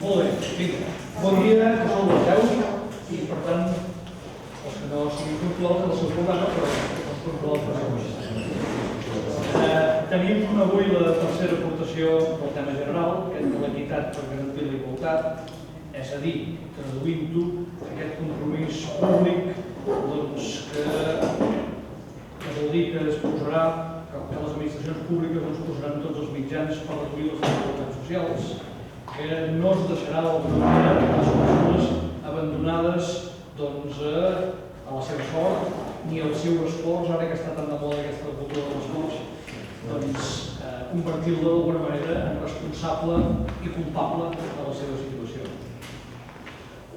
Molt bé, vinga. Bon dia, que sou les 10 i per tant, els que no siguin puntuals del seu programa, però els puntuals per avui. Tenim avui la tercera aportació del tema general, que és de l'equitat per garantir la igualtat, és a dir, traduint-ho, aquest compromís públic que vol dir que es posarà, que les administracions públiques es posaran tots els mitjans per reduir les desigualtats socials, que no es deixarà d'alguna manera les persones abandonades a la seva sort ni al seu esforç, ara que està tan de moda aquesta cultura de l'esforç, convertir-la d'alguna manera en responsable i culpable de la seva situació.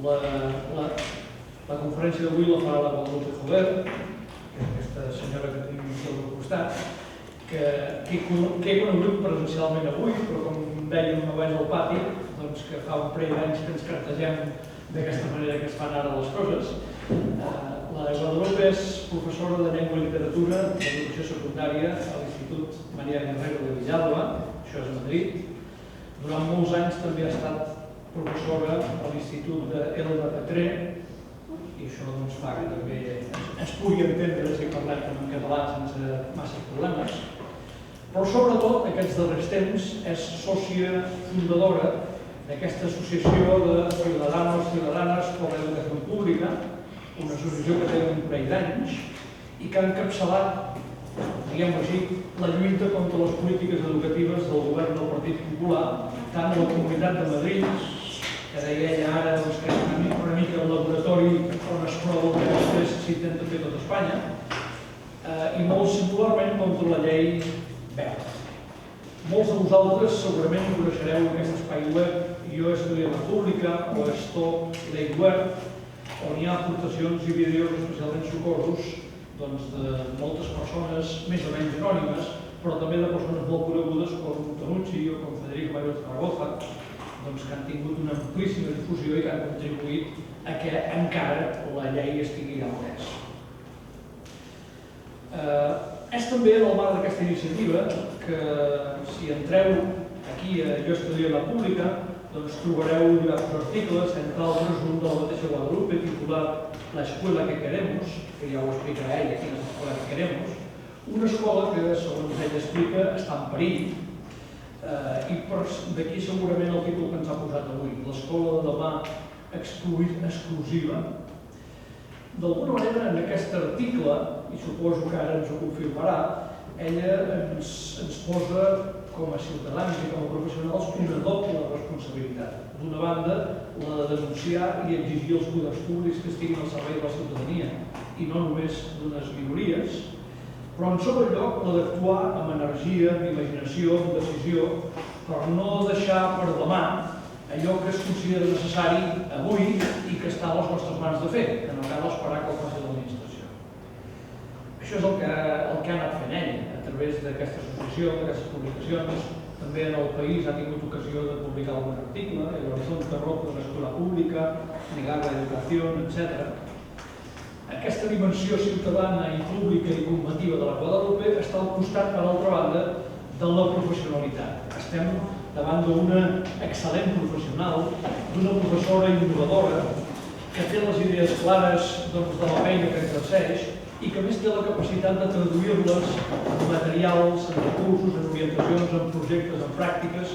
La conferència d'avui la farà la Guadalupe Jover, aquesta senyora que tenim aquí al meu costat, que he conegut presencialment avui, però com dèiem abans al pati, que fa un parell d'anys que ens cartegem d'aquesta manera que es fan ara les coses. La Guadalupe és professora de Llengua i Literatura de l'Educació Secundària a l'Institut María Guerrero de Villalba, això és a Madrid. Durant molts anys també ha estat professora a l'Institut d'Elda Petrer, i això fa que també es pugui entendre si parlem en català sense massa problemes. Però sobretot, aquests darrers temps, és sòcia fundadora d'aquesta associació de ciutadanes per l'educació pública, una associació que té un parell d'anys i que ha encapçalat, diguem-ho així, la lluita contra les polítiques educatives del govern del Partit Popular, tant a la Comunitat de Madrid, que deia ella ara que és una mica el laboratori on es prova el que després s'intenta fer tot Espanya, i molt singularment contra la llei Wert. Molts de vosaltres segurament coneixereu aquest espai web Jo Estudio República o Stop Ley Wert, on hi ha aportacions i vídeos especialment sucosos de moltes persones més o menys anònimes, però també de persones molt conegudes com Tonucci o com Federico Mayor Zaragoza, que han tingut una amplíssima difusió i que han contribuït a que encara la llei estigui al pes. És també en el marc d'aquesta iniciativa que, si entreu aquí a Jo Estudio República, trobareu diversos articles, entre altres un de la mateixa Guadalupe titulat La escuela que queremos, que ja ho explicarà ella, quina és l'escola que queremos, una escola que, segons ella explica, està en perill, i d'aquí segurament el títol que ens ha posat avui, l'escola de demà exclusiva. D'alguna manera, en aquest article, i suposo que ara ens ho confirmarà, ella ens posa com a ciutadans i com a professionals una doble responsabilitat. D'una banda, la de denunciar i exigir als poders públics que estiguin al servei de la ciutadania i no només d'unes minories, però en segon lloc la d'actuar amb energia, amb imaginació, amb decisió, per no deixar per demà allò que es considera necessari avui i que està a les nostres mans de fer, que no cal esperar que ho faci l'administració. Això és el que ha anat fent ell, a través d'aquesta associació, d'aquestes publicacions. També en el país ha tingut ocasió de publicar algun article, El horizonte rojo de la escuela pública, Negar la educación, etc. Aquesta dimensió ciutadana i pública i combativa de la Guadalupe està al costat, per altra banda, de la professionalitat. Estem davant d'una excel·lent professional, d'una professora innovadora, que té les idees clares de la feina que exerceix i que a més té la capacitat de traduir-les en materials, en recursos, en orientacions, en projectes, en pràctiques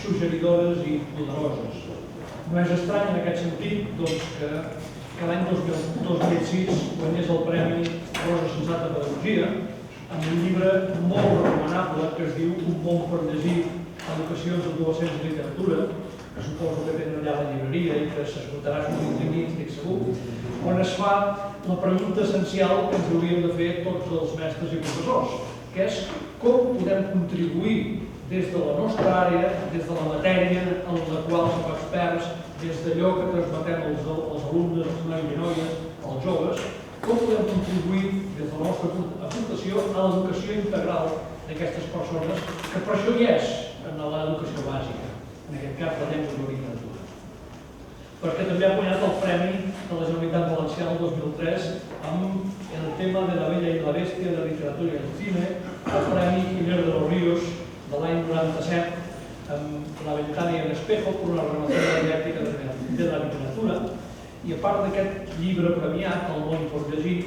suggeridores i poderoses. No és estrany en aquest sentit que l'any 2006 guanyés el Premi Rosa Sensat de Pedagogia amb un llibre molt recomanable que es diu Un món per llegir, Educacions adolescents i literatura, que suposo que tenen allà a la llibreria i que s'esgotarà sovint, estic segur, on es fa la pregunta essencial que ens hauríem de fer tots els mestres i professors, que és com podem contribuir des de la nostra àrea, des de la matèria en la qual som experts, des d'allò que transmetem als alumnes, als nois i noies, als joves, com podem contribuir des de la nostra aportació a l'educació integral d'aquestes persones, que per això hi és en l'educació bàsica, en aquest cas la llengua i la literatura. Perquè també ha guanyat el Premi de la Generalitat Valenciana el 2003 amb el tema de La Bella i la Bèstia de literatura i el cine, el Premi Quimero de los Ríos de l'any 97, La ventana i l'espejo per una renovació dialèctica de la literatura, i a part d'aquest llibre premiat, El món pot llegir,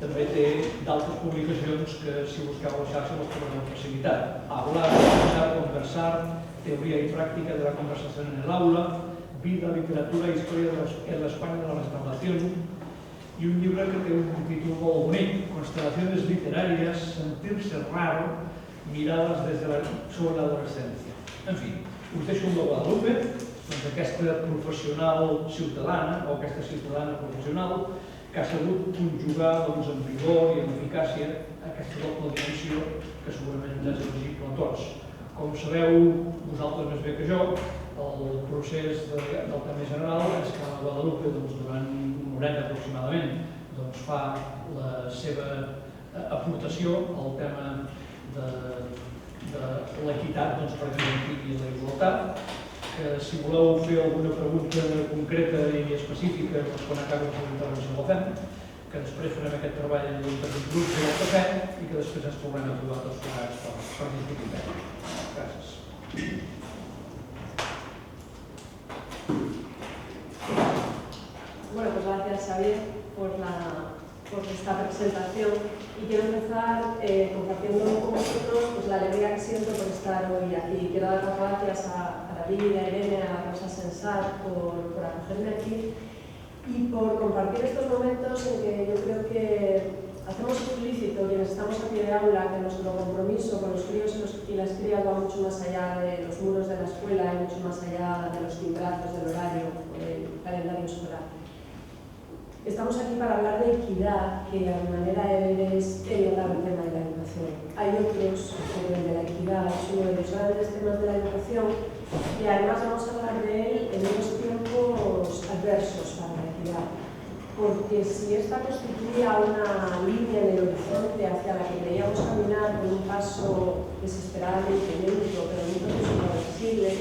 també té d'altres publicacions que, si busqueu a la xarxa, les trobareu amb facilitat. Hablar, escuchar, conversar, teoría y práctica de la conversación en el aula, vida, literatura y historia en la España de la Restauración, i un llibre que té un títol molt bonic, Constelaciones literarias, sentirse raro, miradas sobre l'adolescència. En fi, us deixo amb la Guadalupe, doncs aquesta professional ciutadana, o aquesta ciutadana professional, que ha sabut conjugar amb vigor i amb eficàcia aquesta doble dimensió que segurament és elegible a tots. Com sabeu vosaltres més bé que jo, el procés del tema general és que la Guadalupe durant una horeta aproximadament fa la seva aportació al tema de l'equitat per garantir la igualtat. Si voleu fer alguna pregunta concreta i específica quan acabi la seva intervenció la fem, que després farem aquest treball entre els grups i el cafè i que després ens tornem a trobar tots plegats per discutir. Gràcies. Bueno, pues gracias, Xavier, por esta presentación, y quiero empezar compartiendo con vosotros la alegría que siento por estar hoy aquí. Quiero dar las gracias a David, a Irene, a Rosa Sensat por acogerme aquí y por compartir estos momentos en que yo creo que hacemos explícito quienes estamos a pie de aula que nuestro compromiso con los críos y las crías va mucho más allá de los muros de la escuela y mucho más allá de los timbrazos del horario o del calendario escolar. Estamos aquí para hablar de equidad, que a mi manera de ver es el gran tema de la educación. Hay otros, como el de la equidad, es uno de los grandes temas de la educación, y además vamos a hablar de él en unos tiempos adversos para la equidad. Porque si esta constituía una línea en el horizonte hacia la que creíamos caminar con un paso desesperadamente lento, pero un proceso irreversible,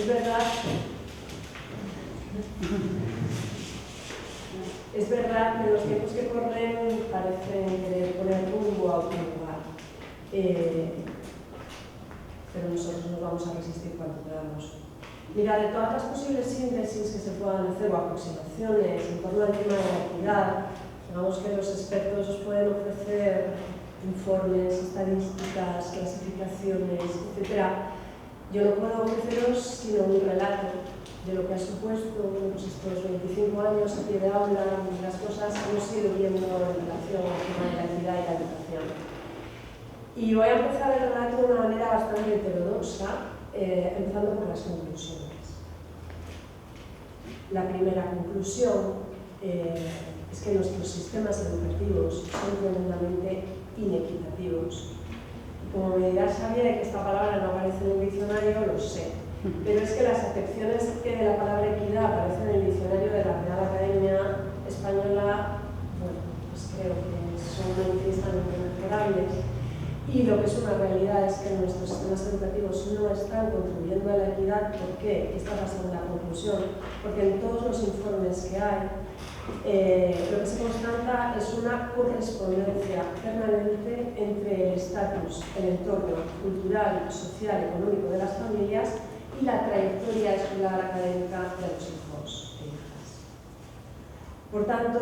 es verdad que los tiempos que corren parecen querer poner rumbo a otro lugar, pero nosotros nos vamos a resistir cuanto podamos. Mira, de todas las posibles síntesis que se puedan hacer o aproximaciones en torno al tema de la equidad, digamos que los expertos os pueden ofrecer informes, estadísticas, clasificaciones, etc. Yo no puedo ofreceros sino un relato de lo que ha supuesto estos 25 años a pie de aula y las cosas que hemos ido viendo en relación al tema de la equidad y la educación. Y voy a empezar el relato de una manera bastante heterodoxa, empezando por las conclusiones. La primera conclusión es que nuestros sistemas educativos son tremendamente inequitativos. Y como me dirás, Xavier, que esta palabra no aparece en el diccionario, lo sé. Pero es que las acepciones que de la palabra equidad aparecen en el diccionario de la Real Academia Española, bueno, pues creo que son manifiestamente mejorables. Y lo que es una realidad es que nuestros sistemas educativos no están contribuyendo a la equidad. ¿Por qué? Esta va a ser la conclusión. Porque en todos los informes que hay, lo que se constata es una correspondencia permanente entre el estatus, el entorno cultural, social, económico de las familias y la trayectoria escolar académica de los hijos e hijas. Por tanto,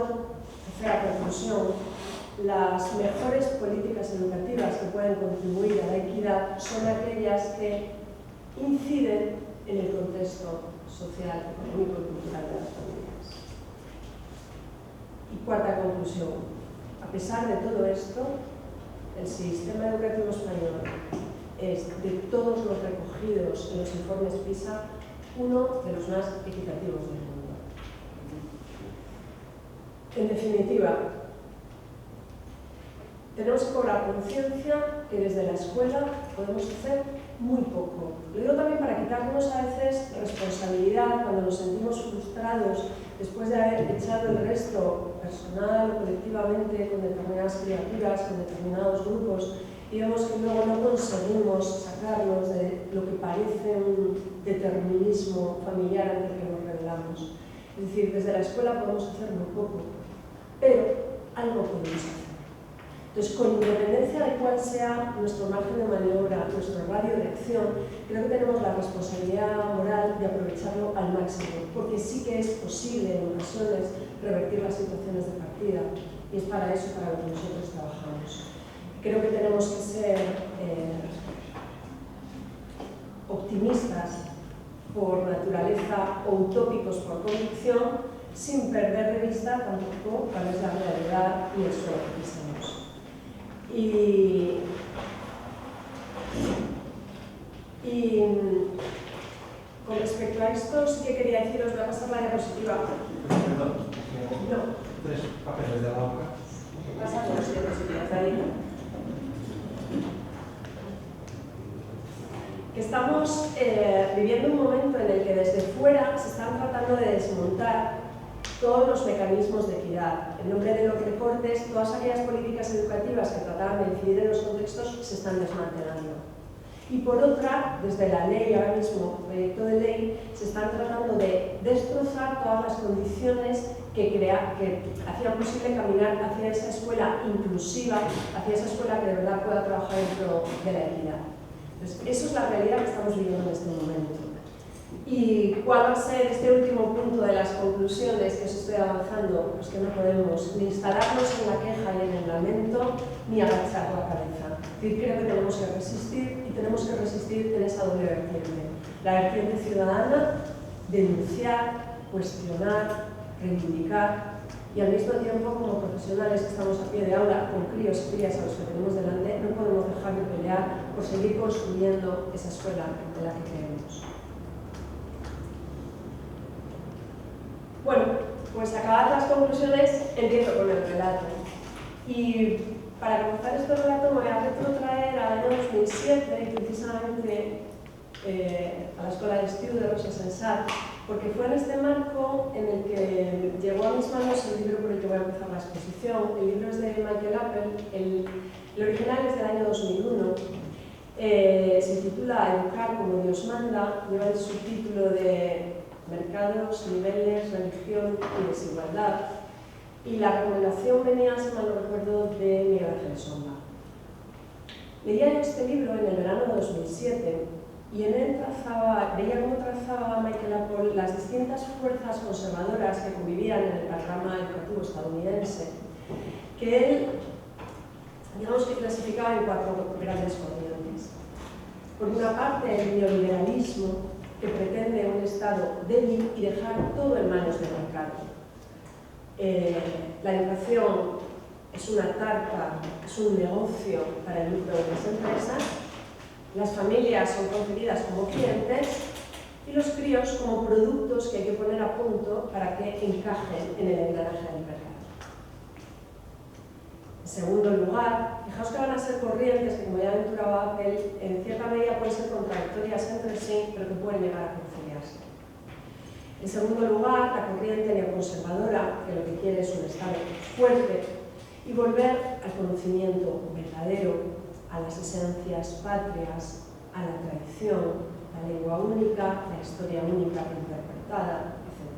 tercera conclusión, las mejores políticas educativas que pueden contribuir a la equidad son aquellas que inciden en el contexto social, económico y cultural de las familias. Y cuarta conclusión, a pesar de todo esto, el sistema educativo español es, de todos los recogidos en los informes PISA, uno de los más equitativos del mundo. En definitiva, tenemos que cobrar conciencia que desde la escuela podemos hacer muy poco. Lo digo también para quitarnos a veces responsabilidad cuando nos sentimos frustrados después de haber echado el resto personal o colectivamente con determinadas criaturas, con determinados grupos, y vemos que luego no conseguimos sacarnos de lo que parece un determinismo familiar ante el que nos revelamos. Es decir, desde la escuela podemos hacer muy poco, pero algo podemos hacer. Entonces, con independencia de cuál sea nuestro margen de maniobra, nuestro radio de acción, creo que tenemos la responsabilidad moral de aprovecharlo al máximo, porque sí que es posible en ocasiones revertir las situaciones de partida, y es para eso para lo que nosotros trabajamos. Creo que tenemos que ser optimistas por naturaleza o utópicos por convicción, sin perder de vista tampoco cuál es la realidad y el suelo que pisamos. Y con respecto a esto, sí que quería deciros, voy a pasar la diapositiva. Perdón, No. 3 papeles de la hoja. Pasa con las diapositivas de ahí. Que estamos viviendo un momento en el que desde fuera se están tratando de desmontar todos los mecanismos de equidad. En nombre de los recortes, todas aquellas políticas educativas que trataban de incidir en los contextos se están desmantelando. Y por otra, desde la ley, ahora mismo, proyecto de ley, se están tratando de destrozar todas las condiciones que hacían posible caminar hacia esa escuela inclusiva, hacia esa escuela que de verdad pueda trabajar dentro de la equidad. Entonces, eso es la realidad que estamos viviendo en este momento. ¿Y cuál va a ser este último punto de las conclusiones que os estoy avanzando? Pues que no podemos ni instalarnos en la queja y en el lamento, ni agachar la cabeza. Es decir, creo que tenemos que resistir, y tenemos que resistir en esa doble vertiente. La vertiente ciudadana, denunciar, cuestionar, reivindicar, y al mismo tiempo, como profesionales que estamos a pie de aula, con críos y crías a los que tenemos delante, no podemos dejar de pelear por seguir construyendo esa escuela en la que creemos. Bueno, pues acabadas las conclusiones, empiezo con el relato. Y para comenzar este relato me voy a retrotraer al año 2007, y precisamente a la Escuela de Estiu de Rosa Sensat, porque fue en este marco en el que llegó a mis manos el libro por el que voy a empezar la exposición. El libro es de Michael Appel, el original es del año 2001. Se titula Educar como Dios manda, lleva el subtítulo de Mercados, niveles, religión y desigualdad. Y la recomendación venía, si mal no recuerdo, de Miguel Ángel Somba. Leía yo este libro en el verano de 2007 y en él veía cómo trazaba Michael Appel las distintas fuerzas conservadoras que convivían en el panorama educativo estadounidense, que él, digamos que clasificaba en 4 grandes corrientes. Por una parte, el neoliberalismo, que pretende un Estado débil y dejar todo en manos del mercado. La educación es una tarta, es un negocio para el lucro de las empresas, las familias son concebidas como clientes y los críos como productos que hay que poner a punto para que encajen en el engranaje del mercado. En segundo lugar, fijaos que van a ser corrientes que, como ya aventuraba Appel, en cierta medida pueden ser contradictorias entre sí, pero que pueden llegar a conciliarse. En segundo lugar, la corriente neoconservadora, que lo que quiere es un Estado fuerte y volver al conocimiento verdadero, a las esencias patrias, a la tradición, la lengua única, la historia única interpretada, etc.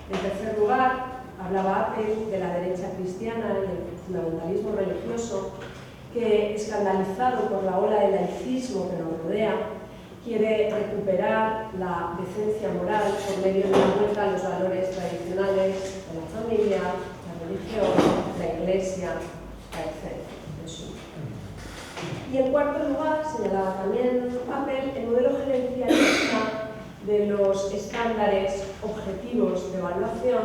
En tercer lugar, hablaba Appel de la derecha cristiana y el fundamentalismo religioso que, escandalizado por la ola del laicismo que nos rodea, quiere recuperar la decencia moral por medio de una vuelta a los valores tradicionales de la familia, la religión, la iglesia, etc. Y en cuarto lugar, señalaba también Appel, el modelo gerencialista de los estándares objetivos de evaluación,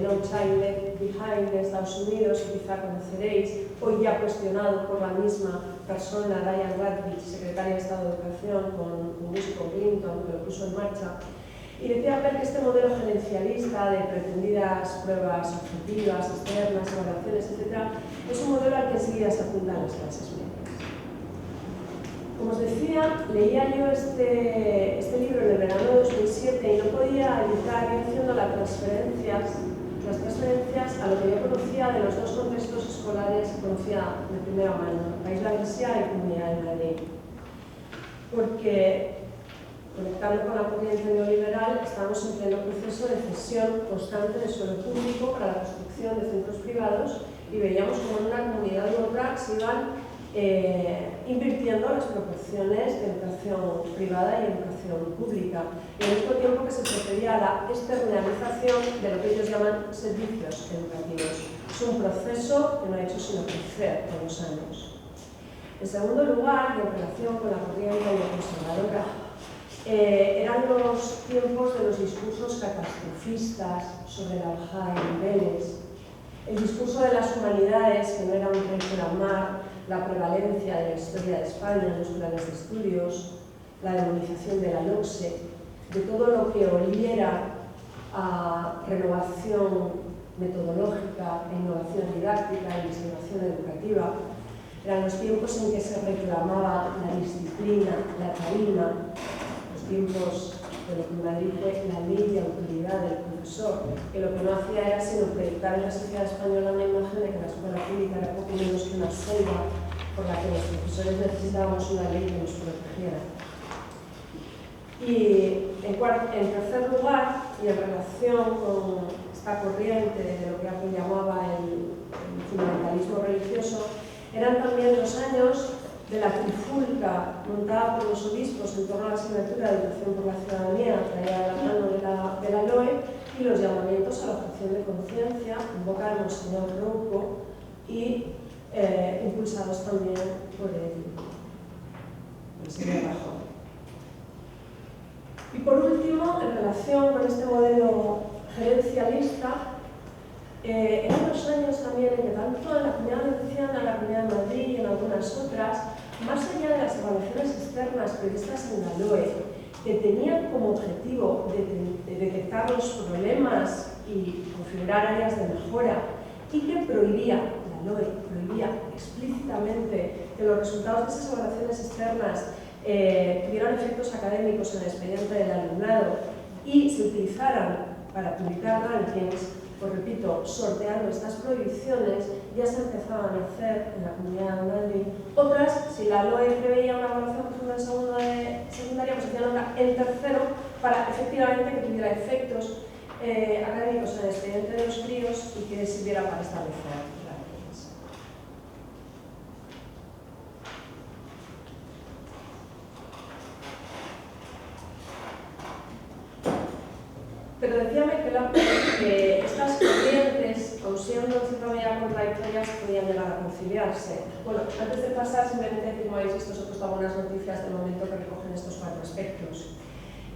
No Child Left Behind de Estados Unidos, que quizá conoceréis, hoy ya cuestionado por la misma persona, Diane Radcliffe, secretaria de Estado de Educación, con Clinton, que lo puso en marcha. Y decía Appel que este modelo gerencialista de pretendidas pruebas objetivas, externas, evaluaciones, etc., es un modelo al que enseguida se apuntan las clases medias. Como os decía, leía yo este libro en el verano de 2007 y no podía evitar ir haciendo las transferencias a lo que yo conocía de los 2 contextos escolares que conocía de primera mano, la Isla Grecia y Comunidad de Madrid. Porque, conectando con la corriente neoliberal, estamos en pleno proceso de cesión constante de suelo público para la construcción de centros privados y veíamos como en una comunidad rural se iban invirtiendo las proporciones de educación privada y educación pública, y al mismo tiempo que se procedía a la externalización de lo que ellos llaman servicios educativos. Es un proceso que no ha hecho sino crecer con los años. En segundo lugar, y en relación con la corriente neoconservadora, eran los tiempos de los discursos catastrofistas sobre la bajada de niveles, el discurso de las humanidades, que no era un reclamar la prevalencia de la historia de España en los planes de estudios, la demonización de la LOCSE, de todo lo que oliera a renovación metodológica, e innovación didáctica e investigación educativa. Eran los tiempos en que se reclamaba la disciplina, la tarima, los tiempos de lo que en Madrid fue la ley de autoridad del profesor, que lo que no hacía era sino proyectar en la sociedad española una imagen de que la escuela pública era poco menos que una selva por la que los profesores necesitábamos una ley que nos protegiera. Y en tercer lugar, y en relación con esta corriente de lo que Apple llamaba el fundamentalismo religioso, eran también los años de la trifulca montada por los obispos en torno a la asignatura de educación por la ciudadanía, traída de la mano de la LOE, y los llamamientos a la objeción de conciencia en boca del Monseñor Rouco y impulsados también por el señor Rajoy. Y por último, en relación con este modelo gerencialista, eran los años también en que tanto en la Comunidad Valenciana, en la Comunidad de Madrid y en algunas otras, más allá de las evaluaciones externas previstas en la LOE, que tenían como objetivo de detectar los problemas y configurar áreas de mejora, y que prohibía, la LOE prohibía explícitamente que los resultados de esas evaluaciones externas tuvieran efectos académicos en el expediente del alumnado y se utilizaran para publicar rankings, pues repito, sorteando estas prohibiciones, ya se empezaban a hacer en la Comunidad de Madrid. Otras, si la LOE preveía una evaluación profunda en segundo de secundaria, pues hacían otra en tercero para efectivamente que tuviera efectos académicos en el expediente de los críos y que sirviera para establecer rankings. Pero decíame que estas corrientes, aun siendo en cierta medida contradictorias, podían llegar a conciliarse. Bueno, antes de pasar, simplemente decir, como habéis visto, os he puesto algunas noticias del momento que recogen estos cuatro aspectos.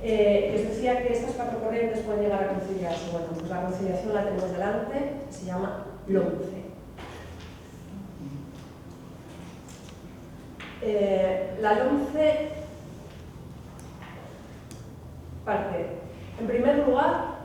Les decía que estas cuatro corrientes pueden llegar a conciliarse. Bueno, pues la conciliación la tenemos delante, se llama LOMCE. La LOMCE parte, en primer lugar,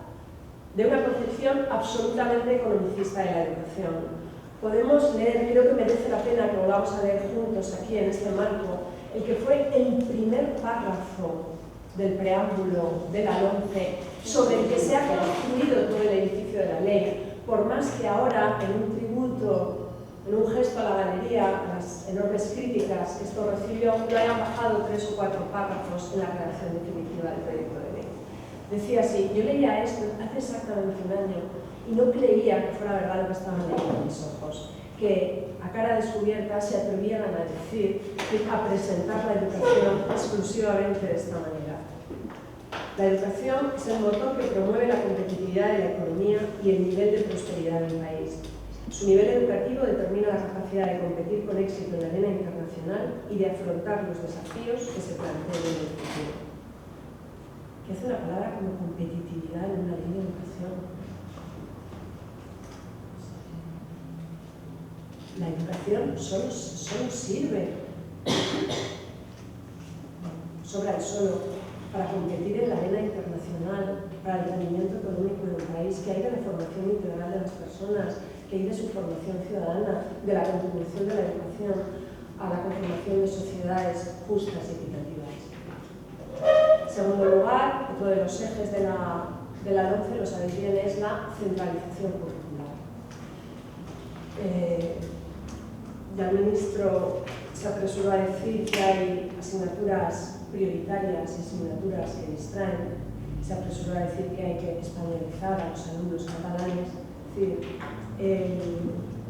de una concepción absolutamente economicista de la educación. Podemos leer, creo que merece la pena que volvamos a leer juntos aquí en este marco, el que fue el primer párrafo del preámbulo de la LOMCE, sobre el que se ha construido todo el edificio de la ley, por más que ahora, en un tributo, en un gesto a la galería, las enormes críticas que esto recibió, no hayan bajado 3 o 4 párrafos en la redacción definitiva del proyecto de ley. Decía así, yo leía esto hace exactamente un año y no creía que fuera verdad lo que estaban leyendo mis ojos, que a cara descubierta se atrevieran a decir, a presentar la educación exclusivamente de esta manera. La educación es el motor que promueve la competitividad de la economía y el nivel de prosperidad del país. Su nivel educativo determina la capacidad de competir con éxito en la arena internacional y de afrontar los desafíos que se planteen en el futuro. ¿Qué hace una palabra como competitividad en una ley de educación? La educación solo sirve, sobra el solo, para competir en la arena internacional, para el rendimiento económico de un país, que hay de la formación integral de las personas, que hay de su formación ciudadana, de la contribución de la educación a la conformación de sociedades justas y equitativas. En segundo lugar, otro de los ejes de la LOMCE, lo sabéis bien, es la centralización curricular. Ya el ministro se apresuró a decir que hay asignaturas prioritarias y asignaturas que distraen. Se apresuró a decir que hay que españolizar a los alumnos catalanes. Es decir,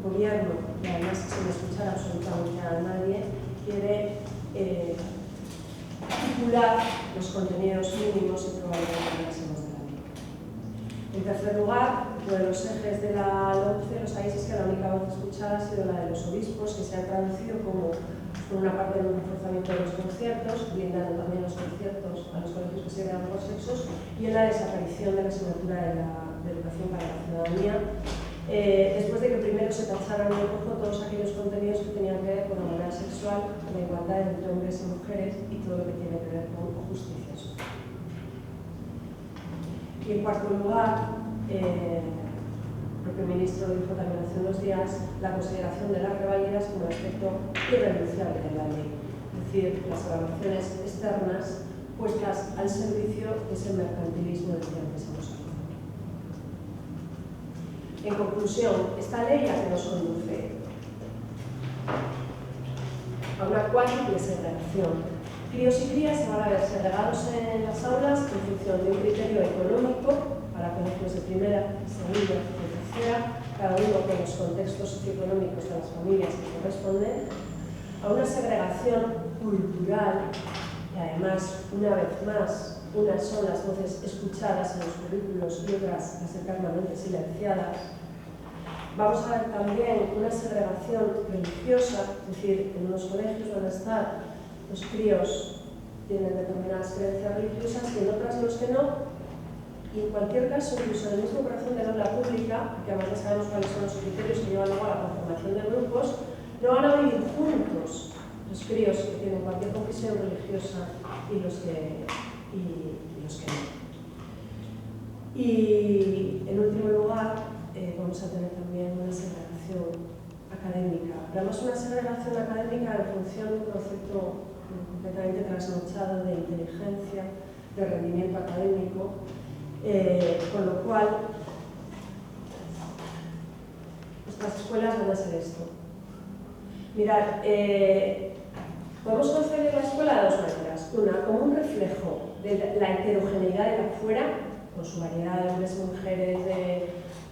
gobierno, y además sin escuchar absolutamente a nadie, quiere articular los contenidos mínimos y probablemente máximos de la ley. En tercer lugar, uno de los ejes de la LOMCE, lo sabéis, es que la única voz escuchada ha sido la de los obispos, que se ha traducido como, por una parte, en un reforzamiento de los conciertos, blindando también los conciertos a los colegios que se vean por sexos, y en la desaparición de la asignatura de educación para la ciudadanía, después de que primero se tacharan en el cojo todos aquellos contenidos que tenían que ver con la moral sexual, con la igualdad entre hombres y mujeres y todo lo que tiene que ver con justicia social. Y en cuarto lugar, el propio ministro dijo también hace unos días la consideración de las reválidas como aspecto irrenunciable de la ley, es decir, las evaluaciones externas puestas al servicio de ese mercantilismo del que antes hemos hablado. En conclusión, esta ley a que nos conduce a una cuádruple segregación. Críos y crías se van a ver segregados en las aulas en función de un criterio económico para colegios de primera, segunda y tercera, cada uno con los contextos socioeconómicos de las familias que corresponden, a una segregación cultural y además, una vez más, unas son las voces escuchadas en los currículos y otras las eternamente silenciadas. Vamos a ver también una segregación religiosa, es decir, en unos colegios van a estar los críos tienen determinadas creencias religiosas y en otras los que no. Y en cualquier caso, incluso en el mismo corazón del aula pública, que además ya sabemos cuáles son los criterios que llevan luego a la conformación de grupos, no van a vivir juntos los críos que tienen cualquier confesión religiosa y los que no. Y en último lugar, vamos a tener también una segregación académica, pero además una segregación académica en función de un concepto completamente trasnochado de inteligencia, de rendimiento académico, con lo cual nuestras escuelas van a ser esto. Mirad, podemos concebir la escuela de dos maneras. Una, como un reflejo de la heterogeneidad de la fuera, con su variedad de hombres y mujeres, de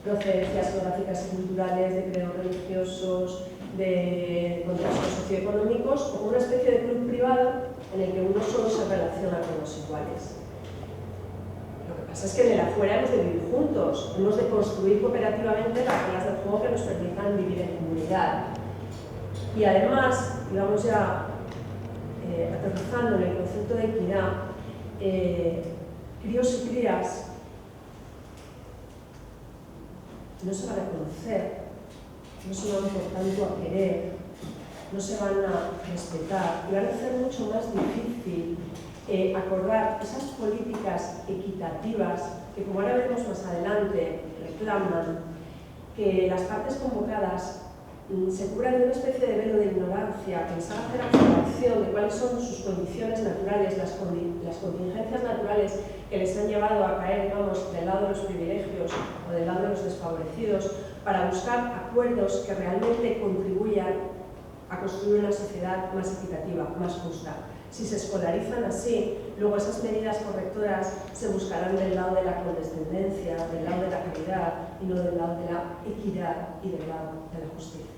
procedencias geográficas y culturales, de credos religiosos, de contextos socioeconómicos, o como una especie de club privado en el que uno solo se relaciona con los iguales. Lo que pasa es que de la fuera hemos de vivir juntos, hemos de construir cooperativamente las reglas del juego que nos permitan vivir en comunidad. Y además, y vamos ya aterrizando en el concepto de equidad, críos y crías no se van a conocer, no se van por tanto a querer, no se van a respetar y van a hacer mucho más difícil acordar esas políticas equitativas que, como ahora veremos más adelante, reclaman que las partes convocadas se cubran de una especie de velo de ignorancia, que les haga hacer abstracción de cuáles son sus condiciones naturales, las contingencias naturales que les han llevado a caer, digamos, del lado de los privilegios o del lado de los desfavorecidos, para buscar acuerdos que realmente contribuyan a construir una sociedad más equitativa, más justa. Si se escolarizan así, luego esas medidas correctoras se buscarán del lado de la condescendencia, del lado de la caridad y no del lado de la equidad y del lado de la justicia.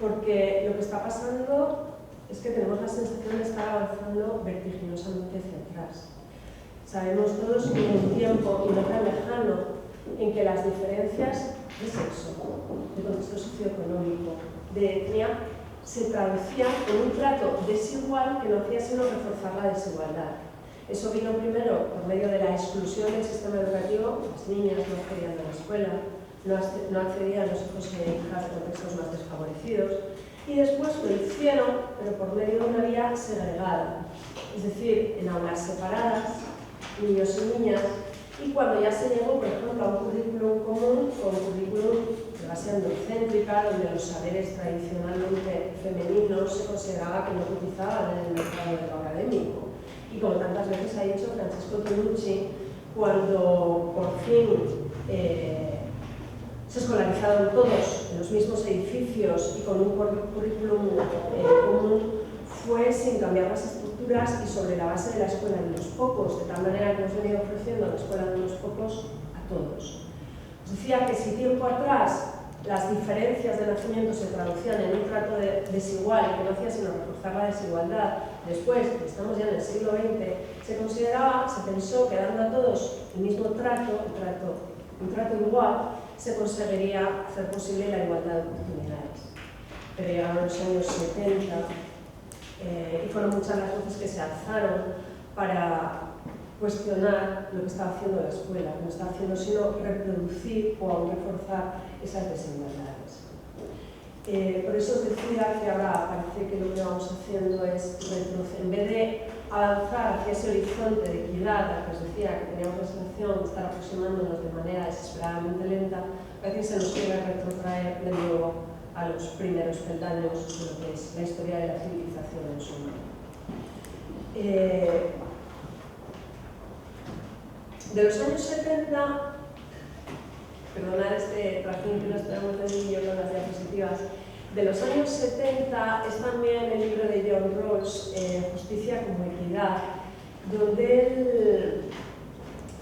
Porque lo que está pasando es que tenemos la sensación de estar avanzando vertiginosamente hacia atrás. Sabemos todos que hubo un tiempo, y no tan lejano, en que las diferencias de sexo, de contexto socioeconómico, de etnia, se traducían en un trato desigual que no hacía sino reforzar la desigualdad. Eso vino primero por medio de la exclusión del sistema educativo. Las niñas no accedían a la escuela, no accedían los hijos e hijas de contextos más desfavorecidos, y después lo hicieron, pero por medio de una vía segregada, es decir, en aulas separadas, niños y niñas, y cuando ya se llegó, por ejemplo, a un currículum común, o un currículum de base androcéntrica, donde los saberes tradicionalmente femeninos se consideraba que no cotizaban en el mercado de lo académico. Y como tantas veces ha dicho Francesco Tonucci, cuando por fin se escolarizaron todos en los mismos edificios y con un currículum común, fue sin cambiar las estructuras y sobre la base de la escuela de los pocos, de tal manera que hemos venido ofreciendo la escuela de los pocos a todos. Os decía que si tiempo atrás las diferencias de nacimiento se traducían en un trato desigual que no hacía sino reforzar la desigualdad, después, estamos ya en el siglo XX, se pensó que dando a todos el mismo trato, un trato igual, se conseguiría hacer posible la igualdad de oportunidades. Pero llegaron los años 70 y fueron muchas las voces que se alzaron para cuestionar lo que estaba haciendo la escuela, que no estaba haciendo sino reproducir o aún reforzar esas desigualdades. Por eso os decía que ahora parece que lo que vamos haciendo es retroceder. En vez de avanzar hacia ese horizonte de equidad, al que os decía que teníamos la sensación de estar aproximándonos de manera desesperadamente lenta, parece que se nos quiere retrotraer de nuevo a los primeros peldaños de lo que es la historia de la civilización en su momento. De los años 70, perdonad este trajín que nos traemos de niño con las diapositivas, de los años 70 es también el libro de John Rawls, Justicia como Equidad, donde él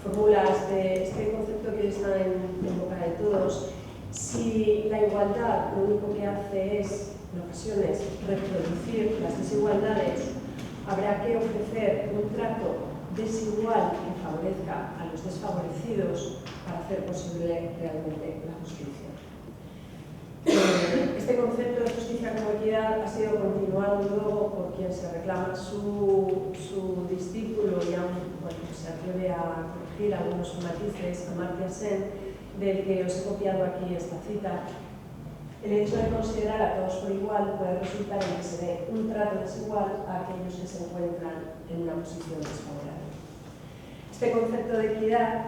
formula este concepto que hoy está en boca de todos. Si la igualdad lo único que hace es, en ocasiones, reproducir las desigualdades, habrá que ofrecer un trato desigual que favorezca a los desfavorecidos para hacer posible realmente la justicia. Este concepto de justicia como equidad ha sido continuado luego por quien se reclama su discípulo y aún se atreve a corregir algunos matices, Amartya Sen, del que os he copiado aquí esta cita. El hecho de considerar a todos por igual puede resultar en que se dé un trato desigual a aquellos que se encuentran en una posición desfavorable. Este concepto de equidad,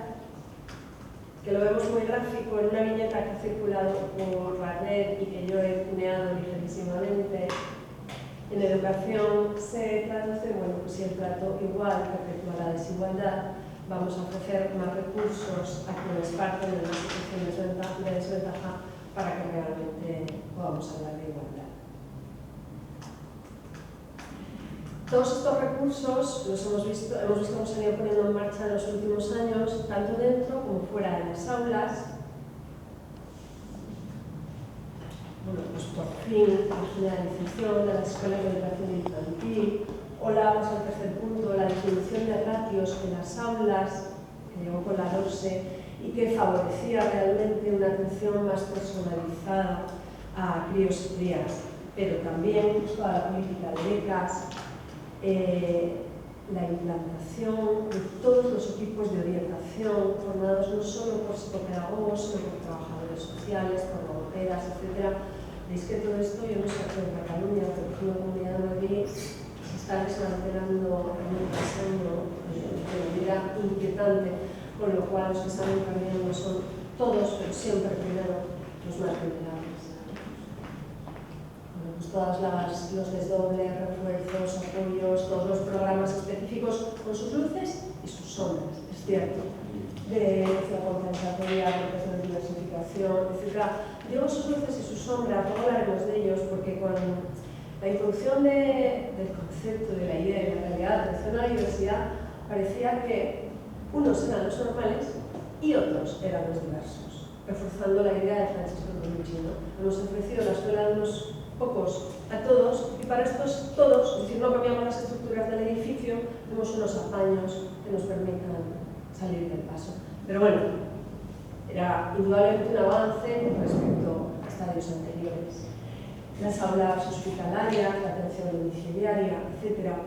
que lo vemos muy gráfico en una viñeta que ha circulado por la red y que yo he tuneado ligerísimamente, en educación se traduce, bueno, pues si el trato igual perpetúa la desigualdad, vamos a ofrecer más recursos a quienes parten de una situación de desventaja para que realmente podamos hablar de igualdad. Todos estos recursos los hemos visto cómo se han ido poniendo en marcha en los últimos años, tanto dentro como fuera de las aulas. Bueno, pues por fin la generalización de las escuelas de educación infantil, o vamos al tercer punto, la disminución de ratios en las aulas, que llegó con la LOSE, y que favorecía realmente una atención más personalizada a críos y crías, pero también toda la política de becas, la implantación de todos los equipos de orientación formados no solo por psicopedagogos, sino por trabajadores sociales, por logopedas, etc. Veis que todo esto, yo no sé aquí en Cataluña, pero en la Comunidad de Madrid se está desmantelando en un año de manera inquietante, con lo cual los que están perdiendo son todos, pero siempre primero los más vulnerables. Bueno, pues todos los desdobles, refuerzos, apoyos, todos los programas específicos con sus luces y sus sombras, es cierto, de educación compensatoria, protección de diversificación, etc. Digo sus luces y sus sombras, luego hablaremos de ellos, porque con la introducción del concepto, de la idea y la realidad de atención a la diversidad, parecía que unos eran los normales y otros eran los diversos, reforzando la idea de Francisco Colucci, ¿no? Hemos ofrecido la escuela de unos pocos a todos, y para estos todos, es decir, no cambiamos las estructuras del edificio, tenemos unos apaños que nos permitan salir del paso. Pero bueno, era indudablemente un avance respecto a estadios anteriores. Las aulas hospitalarias, la atención domiciliaria, etc.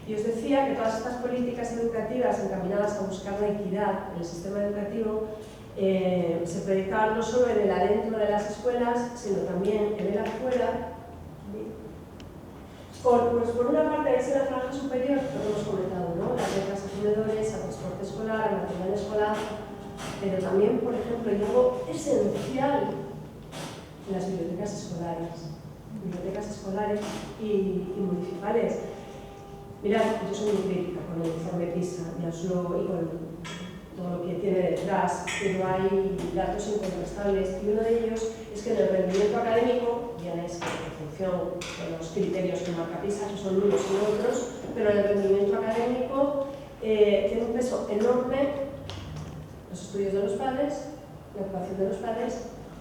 Y os decía que todas estas políticas educativas encaminadas a buscar la equidad en el sistema educativo se proyectaban no solo en el adentro de las escuelas, sino también en el afuera. Pues por una parte, veis en la franja superior, lo hemos comentado, ¿no? Las becas a comedores, a transporte escolar, a material escolar, pero también, por ejemplo, y algo esencial en las bibliotecas escolares y municipales. Mirad, yo soy muy crítica con el informe PISA, y con todo lo que tiene detrás, pero hay datos incontrastables y uno de ellos es que en el rendimiento académico, bien es que en función de los criterios que marca PISA, que son unos y otros, pero en el rendimiento académico tiene un peso enorme los estudios de los padres, la ocupación de los padres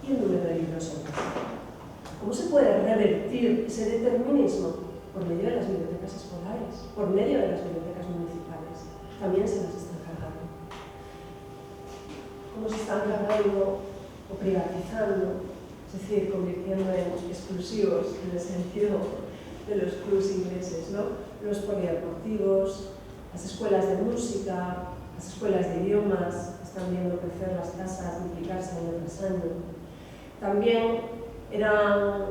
y el número de libros en casa. ¿Cómo se puede revertir ese determinismo? Por medio de las bibliotecas escolares, por medio de las bibliotecas municipales. También se las están cargando. ¿Cómo se están cargando o privatizando? Es decir, convirtiendo en exclusivos, en el sentido de los clubs ingleses, ¿no? Los polideportivos, las escuelas de música, las escuelas de idiomas, están viendo crecer las tasas, duplicarse año tras año. También eran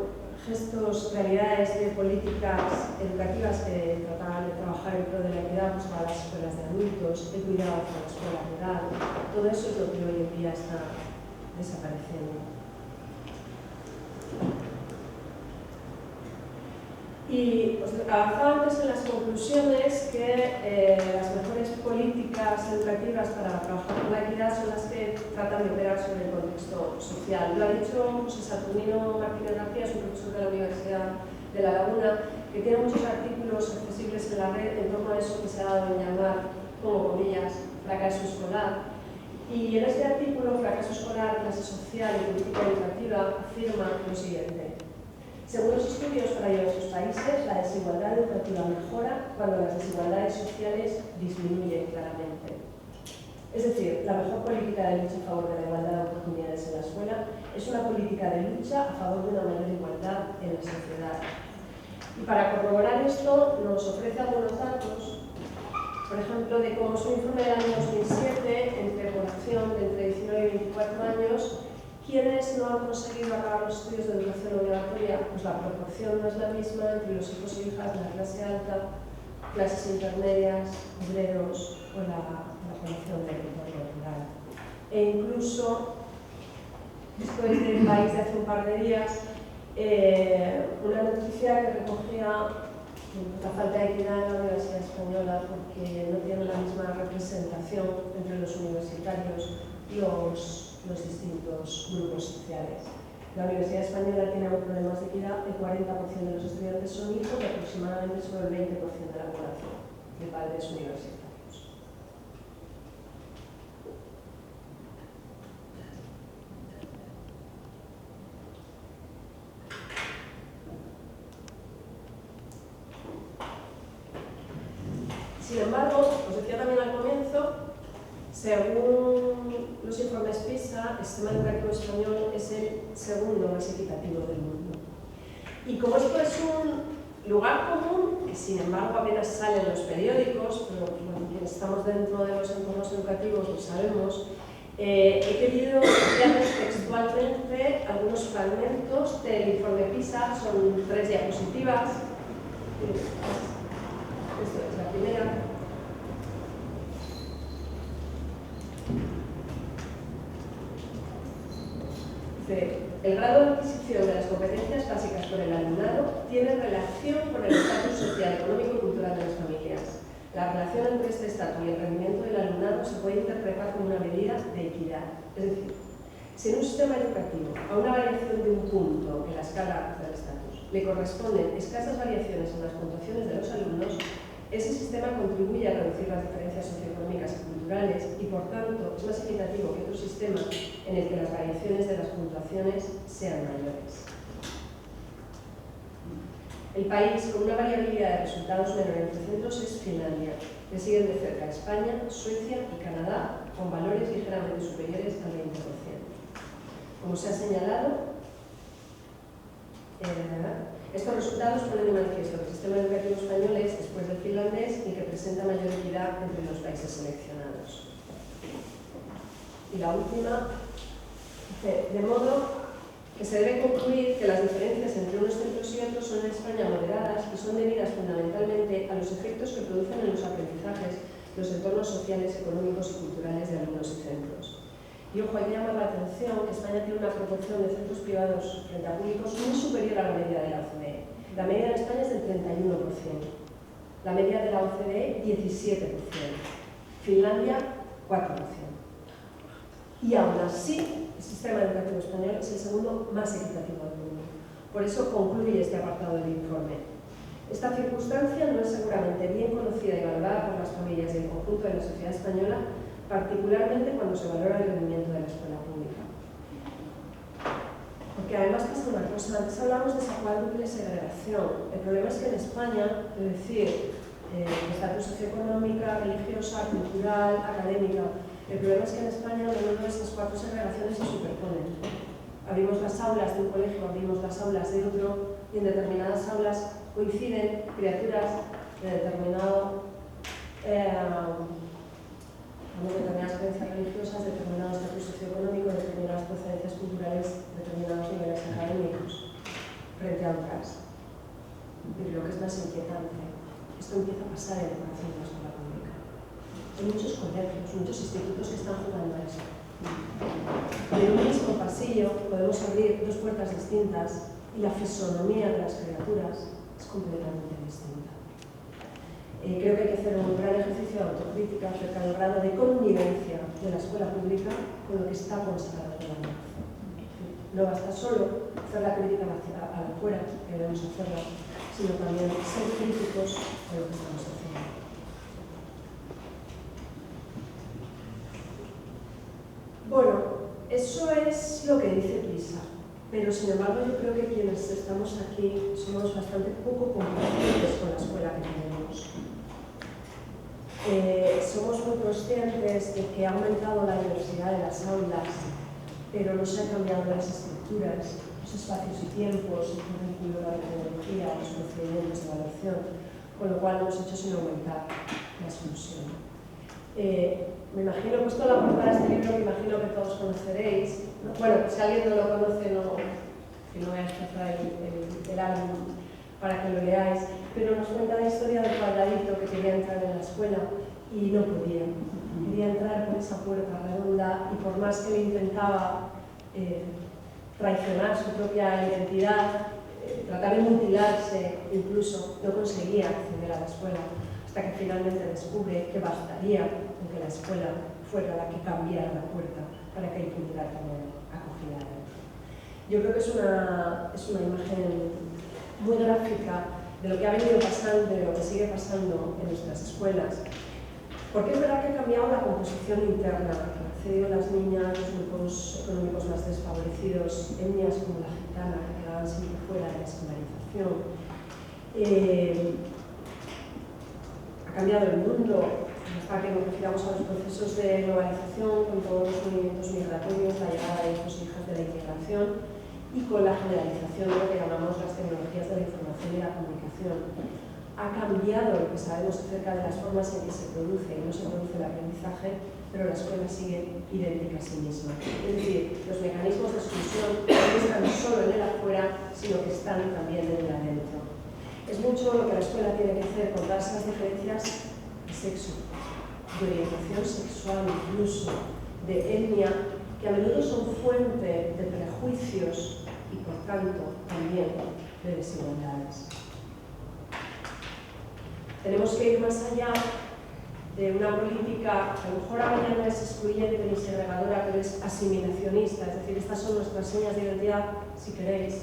gestos, realidades de políticas educativas que trataban de trabajar en pro de la equidad, pues para las escuelas de adultos, el cuidado para la escuela rural. Todo eso es lo que hoy en día está desapareciendo. Y os avanzaba antes en las conclusiones que las mejores políticas educativas para trabajar con la equidad son las que tratan de operar sobre el contexto social. Lo ha dicho José Saturnino Martínez García, es un profesor de la Universidad de La Laguna, que tiene muchos artículos accesibles en la red en torno a eso que se ha dado en llamar, como comillas, fracaso escolar. Y en este artículo, Fracaso escolar, clase social y política educativa, afirma lo siguiente. Según los estudios para diversos países, la desigualdad educativa mejora cuando las desigualdades sociales disminuyen claramente. Es decir, la mejor política de lucha a favor de la igualdad de oportunidades en la escuela es una política de lucha a favor de una mayor igualdad en la sociedad. Y para corroborar esto, nos ofrece algunos datos, por ejemplo, de cómo su informe del año 2007, entre población de entre 19 y 24 años, ¿quiénes no han conseguido acabar los estudios de educación obligatoria? Pues la proporción no es la misma entre los hijos e hijas de la clase alta, clases intermedias, obreros o la población del entorno rural. E incluso, después del país de hace un par de días, una noticia que recogía la falta de equidad en la Universidad Española porque no tiene la misma representación entre los universitarios y los distintos grupos sociales. La Universidad Española tiene problemas de equidad, el 40% de los estudiantes son hijos y aproximadamente solo el 20% de la población de padres universitarios. Sin embargo, os decía también al comienzo, según los informes PISA, el sistema educativo español es el segundo más equitativo del mundo. Y como esto es un lugar común, que sin embargo apenas sale en los periódicos, pero bueno, quienes estamos dentro de los entornos educativos lo sabemos, he querido copiarles textualmente algunos fragmentos del informe PISA, son 3 diapositivas. Esto es la primera. El grado de adquisición de las competencias básicas por el alumnado tiene relación con el estatus social, económico y cultural de las familias. La relación entre este estatus y el rendimiento del alumnado se puede interpretar como una medida de equidad. Es decir, si en un sistema educativo a una variación de un punto en la escala del estatus le corresponden escasas variaciones en las puntuaciones de los alumnos, ese sistema contribuye a reducir las diferencias socioeconómicas y culturales y, por tanto, es más equitativo que otro sistema en el que las variaciones de las puntuaciones sean mayores. El país con una variabilidad de resultados menor entre centros es Finlandia, que siguen de cerca España, Suecia y Canadá, con valores ligeramente superiores al 20%. Como se ha señalado, estos resultados ponen de manifiesto que el sistema educativo español es, después del finlandés, el que presenta mayor equidad entre los países seleccionados. Y la última, de modo que se debe concluir que las diferencias entre unos centros y otros son en España moderadas y son debidas fundamentalmente a los efectos que producen en los aprendizajes los entornos sociales, económicos y culturales de alumnos y centros. Y ojo, hay que llamar la atención que España tiene una proporción de centros privados frente a públicos muy superior a la media de la OCDE. La media de España es del 31%, la media de la OCDE 17%, Finlandia 4%. y aún así el sistema educativo español es el segundo más equitativo del mundo. Por eso concluye este apartado del informe. Esta circunstancia no es seguramente bien conocida y valorada por las familias y el conjunto de la sociedad española, particularmente cuando se valora el rendimiento de la escuela pública. Porque además pasa una cosa, antes hablamos de esa cuádruple segregación. El problema es que en España, es decir, estatus socioeconómica, religiosa, cultural, académica, el problema es que en España a menudo esas cuatro segregaciones se superponen. Abrimos las aulas de un colegio, abrimos las aulas de otro, y en determinadas aulas coinciden criaturas de determinadas creencias religiosas, determinado estatus socioeconómico, determinadas procedencias culturales, determinados niveles académicos, frente a otras. Pero lo que es más inquietante, esto empieza a pasar en el corazón de la escuela pública. Hay muchos colegios, muchos institutos que están jugando a eso. En un mismo pasillo podemos abrir dos puertas distintas y la fisonomía de las criaturas es completamente distinta. Creo que hay que hacer un gran ejercicio de autocrítica acerca del grado de connivencia de la escuela pública con lo que está consagrado en la nación. No basta solo hacer la crítica a la fuera, que debemos hacerla, sino también ser críticos con lo que estamos haciendo. Bueno, eso es lo que dice PISA, pero sin embargo yo creo que quienes estamos aquí somos bastante poco complacientes con la escuela que tenemos. Somos muy conscientes de que ha aumentado la diversidad de las aulas, pero no se han cambiado las estructuras, los espacios y tiempos, el currículo, la metodología, los procedimientos de evaluación, con lo cual no hemos hecho sino aumentar la exclusión. Me imagino, he puesto la portada de este libro que imagino que todos conoceréis. Bueno, si alguien no lo conoce, que no voy a expresar el álbum para que lo leáis, pero nos cuenta la historia del cuadradito que quería entrar en la escuela y no podía. Quería entrar por esa puerta redonda y por más que le intentaba traicionar su propia identidad, tratar de mutilarse, incluso no conseguía acceder a la escuela, hasta que finalmente descubre que bastaría con que la escuela fuera la que cambiara la puerta para que él pudiera tener acogida. Yo creo que es una imagen muy gráfica de lo que ha venido pasando, de lo que sigue pasando en nuestras escuelas. Porque es verdad que ha cambiado la composición interna, que han accedido las niñas, los grupos económicos más desfavorecidos, etnias como la gitana, que quedaban siempre fuera de la escolarización. Ha cambiado el mundo, hasta que nos refiramos a los procesos de globalización, con todos los movimientos migratorios, la llegada de hijos y hijas de la inmigración, y con la generalización de lo que llamamos las tecnologías de la información y la comunicación. Ha cambiado lo que sabemos acerca de las formas en que se produce y no se produce el aprendizaje, pero la escuela sigue idéntica a sí misma. Es decir, los mecanismos de exclusión no están solo en el afuera, sino que están también en el adentro. Es mucho lo que la escuela tiene que hacer con todas esas diferencias de sexo, de orientación sexual, incluso de etnia, que a menudo son fuente de prejuicios y por tanto también de desigualdades. Tenemos que ir más allá de una política que a lo mejor ahora ya no es excluyente ni segregadora, pero es asimilacionista, es decir, estas son nuestras señas de identidad, si queréis,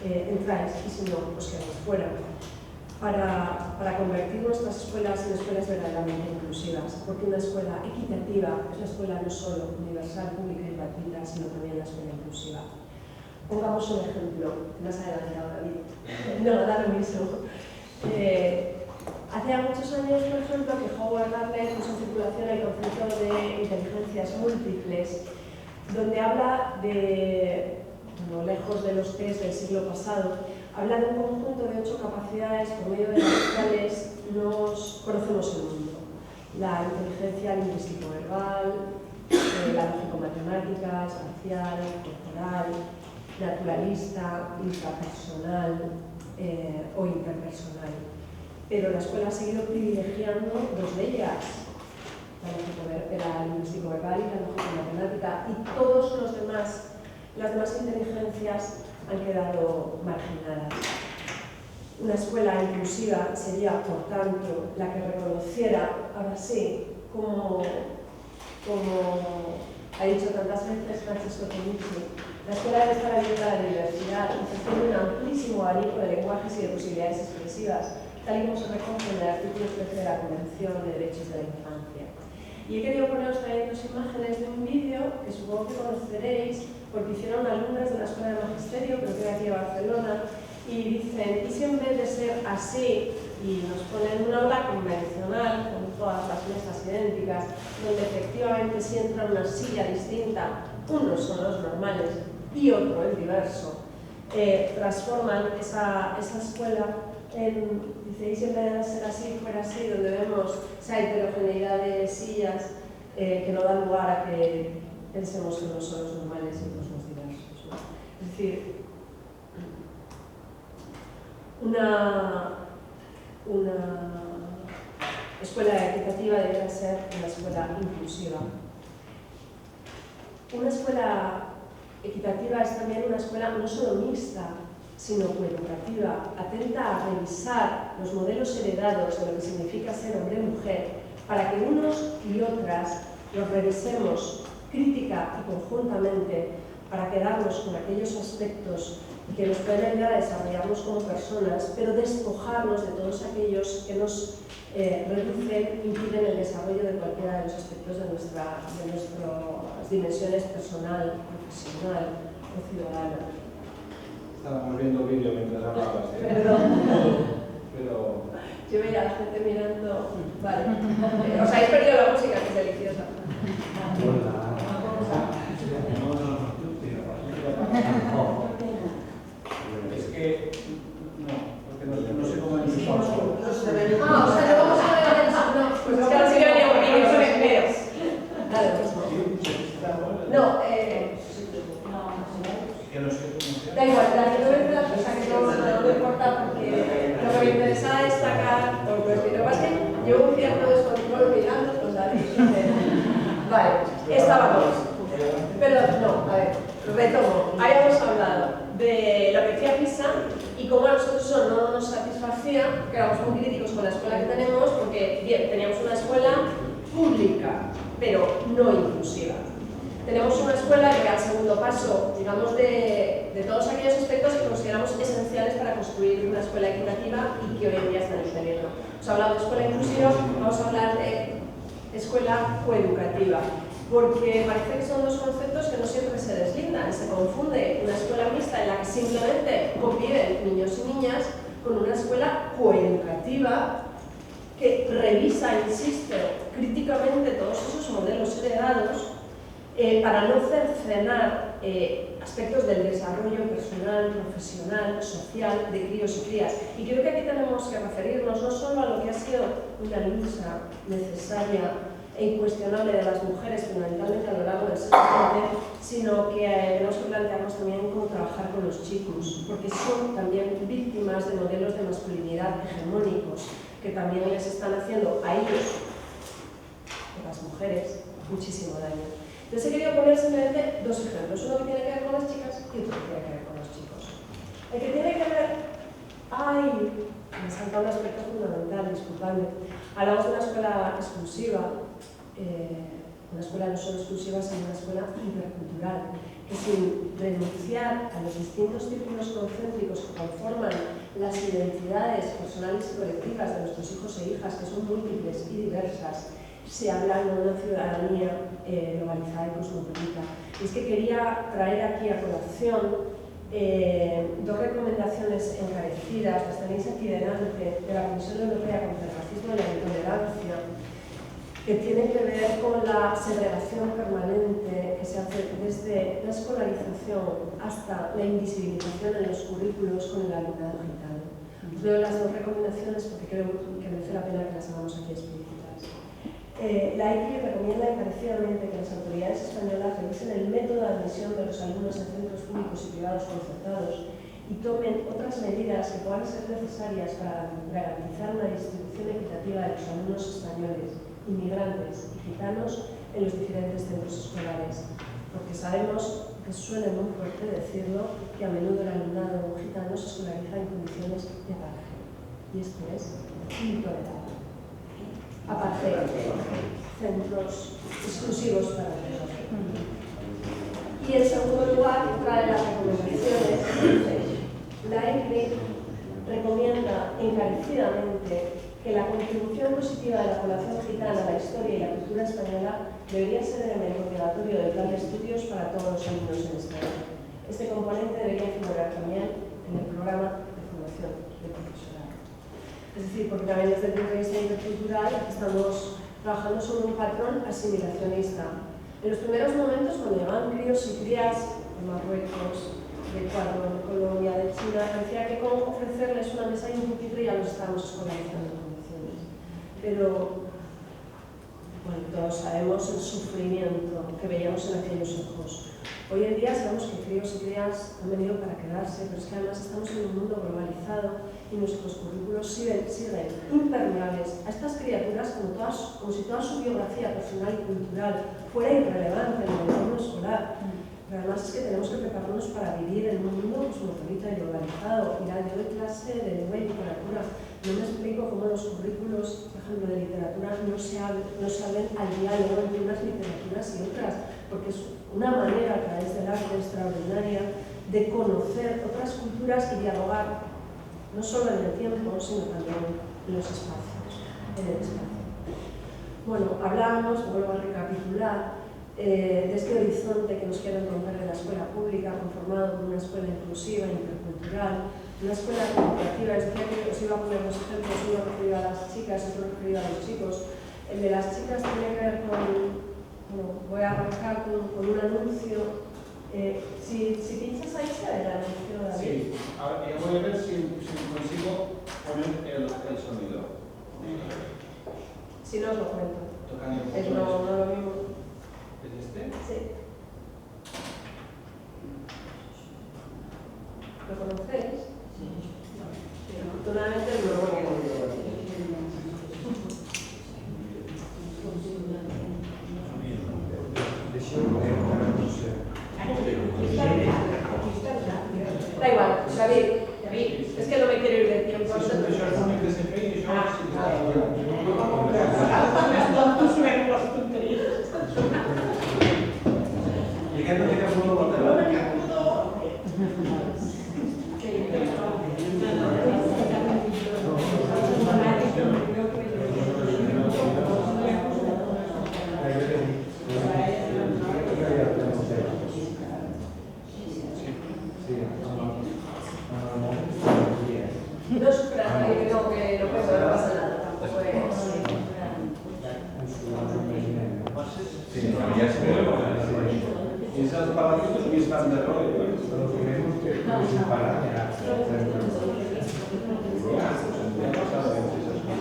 entráis, y si no, os quedáis fuera, para convertir nuestras escuelas en escuelas verdaderamente inclusivas, porque una escuela equitativa es la escuela no solo universal, pública y gratuita, sino también la escuela inclusiva. Pongamos un ejemplo, más adelantado, David. No, da lo mismo. Hace muchos años, por ejemplo, que Howard Gardner puso en circulación el concepto de inteligencias múltiples, donde habla de, bueno, lejos de los test del siglo pasado, habla de un conjunto de 8 capacidades por medio de las cuales nos conocemos el mundo. La inteligencia lingüístico-verbal, la lógico-matemática, espacial, corporal, naturalista, intrapersonal o interpersonal. Pero la escuela ha seguido privilegiando 2 de ellas, la lingüístico-verbal y la lógico-matemática, y todos los demás, las demás inteligencias han quedado marginadas. Una escuela inclusiva sería, por tanto, la que reconociera, ahora sí, como ha dicho tantas veces Francesco Tonucci, la escuela debe estar abierta a la diversidad, ofreciendo un amplísimo abanico de lenguajes y de posibilidades expresivas, tal y como se recoge en el artículo 13 de la Convención de Derechos de la Infancia. Y he querido poneros también dos imágenes de un vídeo que supongo que conoceréis, porque hicieron alumnas de la Escuela de Magisterio, creo que de aquí de Barcelona, y dicen, ¿y si en vez de ser así, y nos ponen una aula convencional, con todas las mesas idénticas, donde efectivamente si entra una silla distinta, unos son los normales y otro el diverso, transforman esa escuela en, dice, y si en vez de ser así, fuera así, donde vemos esa heterogeneidad de sillas que no dan lugar a que pensemos que unos son los normales y otros los diversos, ¿no? Es decir, una escuela equitativa debería ser una escuela inclusiva. Una escuela equitativa es también una escuela no solo mixta, sino coeducativa, atenta a revisar los modelos heredados de lo que significa ser hombre y mujer, para que unos y otras los revisemos crítica y conjuntamente, para quedarnos con aquellos aspectos que nos pueden ayudar a desarrollarnos como personas, pero despojarnos de todos aquellos que nos reducen, impiden el desarrollo de cualquiera de los aspectos de nuestras dimensiones personal, profesional o ciudadana. Estábamos viendo vídeo mientras hablabas. Perdón. Pero... Yo veía a la gente mirando... Vale. Os habéis perdido la música, que es deliciosa. Es que... No, porque no sé cómo es el solo. O sea, no vamos a ver eso. No, pues es que ahora sí que venía un vídeo sobre empleos. Dale, pues no. Da igual, la que no me da, o sea, que no importa porque lo que me interesa destacar, lo que pasa es que llevo un cierto descontrol mirando con David. Vale, estábamos. Perdón, no, a ver, retomo. Habíamos hablado de lo que decía PISA y cómo a nosotros eso no nos satisfacía, porque éramos muy críticos con la escuela que tenemos, porque, bien, teníamos una escuela pública, pero no inclusiva. Tenemos una escuela que al segundo paso, digamos, de todos aquellos aspectos que consideramos esenciales para construir una escuela equitativa y que hoy en día están en peligro. Os he hablado de escuela inclusiva, vamos a hablar de escuela coeducativa, porque parece que son dos conceptos que no siempre se deslindan, se confunde una escuela mixta en la que simplemente conviven niños y niñas con una escuela coeducativa que revisa, insisto, críticamente todos esos modelos heredados para no cercenar aspectos del desarrollo personal, profesional, social de críos y crías. Y creo que aquí tenemos que referirnos no solo a lo que ha sido una lucha necesaria e incuestionable de las mujeres, fundamentalmente a lo largo del siglo XX, sino que tenemos que plantearnos también cómo trabajar con los chicos, porque son también víctimas de modelos de masculinidad hegemónicos que también les están haciendo a ellos, a las mujeres, muchísimo daño. Entonces he querido poner simplemente dos ejemplos, uno que tiene que ver con las chicas y otro que tiene que ver con los chicos. El que tiene que ver... ¡Ay! Me salta un aspecto fundamental, disculpadme. Hablamos de una escuela exclusiva, una escuela no solo exclusiva, sino una escuela intercultural, que sin renunciar a los distintos círculos concéntricos que conforman las identidades personales y colectivas de nuestros hijos e hijas, que son múltiples y diversas, se habla de una ciudadanía globalizada y cosmopolita. Y es que quería traer aquí a colación dos recomendaciones encarecidas, las tenéis aquí delante, de la Comisión Europea contra el Racismo y la Intolerancia, que tienen que ver con la segregación permanente que se hace desde la escolarización hasta la invisibilización en los currículos con el alumnado gitano. Os leo las dos recomendaciones porque creo que merece la pena que las hagamos aquí explícitas. La EICI recomienda encarecidamente que las autoridades españolas revisen el método de admisión de los alumnos en centros públicos y privados concertados y tomen otras medidas que puedan ser necesarias para garantizar una distribución equitativa de los alumnos españoles, inmigrantes y gitanos en los diferentes centros escolares, porque sabemos que suena muy fuerte decirlo, que a menudo el alumnado gitano se escolariza en condiciones de apartheid, y esto es intolerable. Apartheid, centros exclusivos para los Y en segundo lugar, trae las recomendaciones. La ECRE recomienda encarecidamente que la contribución positiva de la población gitana a la historia y la cultura española debería ser elemento obligatorio del plan de estudios para todos los alumnos en España. Este componente debería figurar también en el programa de formación del profesorado. Es decir, porque también desde el punto de vista intercultural estamos trabajando sobre un patrón asimilacionista. En los primeros momentos, cuando llegaban críos y crías de Marruecos, de Ecuador, de Colombia, de China, parecía que con ofrecerles una mesa y un pupitre ya los estábamos escolarizando en condiciones. Pero, bueno, todos sabemos el sufrimiento que veíamos en aquellos ojos. Hoy en día sabemos que críos y crías han venido para quedarse, pero es que además estamos en un mundo globalizado y nuestros currículos siguen impermeables a estas criaturas como si toda su biografía personal y cultural fuera irrelevante en el entorno escolar. Pero además es que tenemos que prepararnos para vivir en un mundo cosmopolita y globalizado. Mirad, yo doy clase de lengua y literatura. No me explico cómo los currículos, por ejemplo, de literatura no se abren al diálogo entre unas literaturas y otras, porque es una manera a través del arte extraordinaria de conocer otras culturas y dialogar, no solo en el tiempo, sino también en los espacios, en el espacio. Bueno, hablábamos, vuelvo a recapitular, de este horizonte que nos quieren romper de la escuela pública, conformado por una escuela inclusiva, intercultural, una escuela comunicativa. Es decir, que os iba a poner dos ejemplos, uno referido a las chicas, otro referido a los chicos. El de las chicas tiene que ver con, bueno, voy a arrancar con un anuncio. Si pinchas ahí se ve el anuncio, David. Sí, a ver, voy a ver si consigo poner el sonido. Si no os lo cuento. Tocando un Es poco no lo mismo. ¿Es este? Sí. ¿Lo conocéis? Sí. Afortunadamente no lo conozco. Da igual, David, es que no me quiero ir del tiempo. No sufras, que no pasa nada, tampoco es. Y esas palacitos que están de rollo.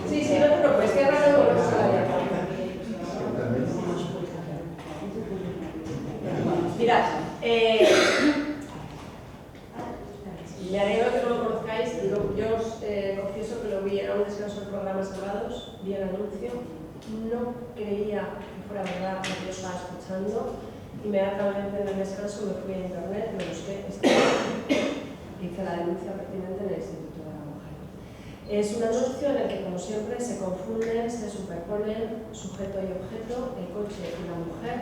Sí, no te preocupes, que ahora no volvemos a la diapositiva. Mirad, me alegro que no lo conozcáis. Yo os confieso que lo vi, era un descanso de programas grabados, vi el anuncio, no creía que fuera verdad lo que yo estaba escuchando. Inmediatamente en el descanso me fui a internet, me busqué hice la denuncia pertinente en el Instituto de la Mujer. Es un anuncio en el que, como siempre, se confunden, se superponen sujeto y objeto, el coche y la mujer.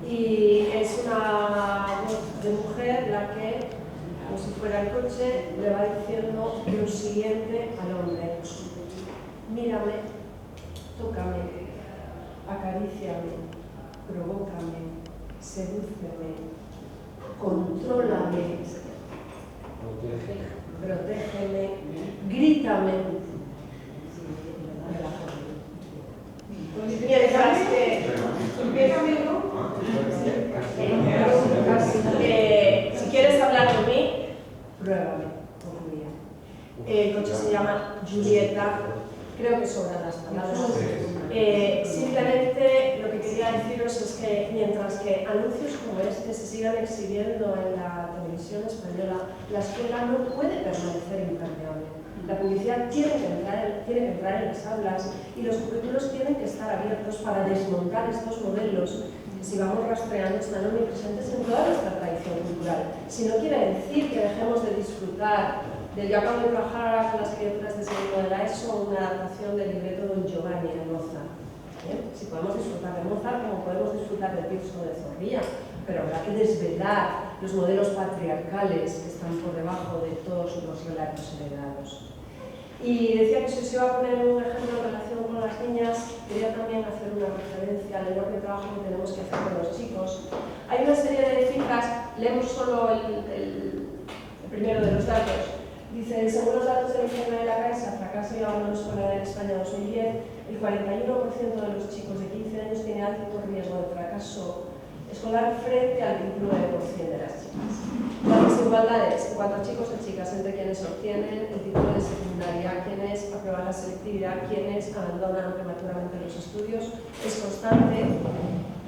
Y es una voz de mujer la que, como si fuera el coche, le va diciendo lo siguiente al hombre: mírame, tócame, acaríciame, provócame, sedúceme, contrólame, protégeme, grítame. Mientras que si quieres hablar de mí, pruébame, confía. El coche se llama Julieta, creo que sobran las palabras. Simplemente lo que quería deciros es que mientras que anuncios como este se sigan exhibiendo en la televisión española, la escuela no puede permanecer impermeable. La publicidad tiene que entrar en las aulas y los currículos tienen que estar abiertos para desmontar estos modelos que, si vamos rastreando, están omnipresentes en toda nuestra tradición cultural. Si no quiere decir que dejemos de disfrutar yo acabo de trabajar con las criaturas de segundo de la ESO una adaptación del libreto Don Giovanni en Mozart. Si podemos disfrutar de Mozart, como podemos disfrutar del Tirso de Zorrilla, pero habrá que desvelar los modelos patriarcales que están por debajo de todos los relatos heredados. Y decía que si os iba a poner un ejemplo en relación con las niñas, quería también hacer una referencia al enorme trabajo que tenemos que hacer con los chicos. Hay una serie de cifras, leemos solo el primero de los datos. Dice, según los datos del informe de la Caixa, fracaso y abandono escolar en España 2010, el 41% de los chicos de 15 años tiene alto riesgo de fracaso escolar frente al 29% de las chicas. Las desigualdades en cuanto a chicos y chicas entre quienes obtienen el título de secundaria, quienes aprueban la selectividad, quienes abandonan prematuramente los estudios, es constante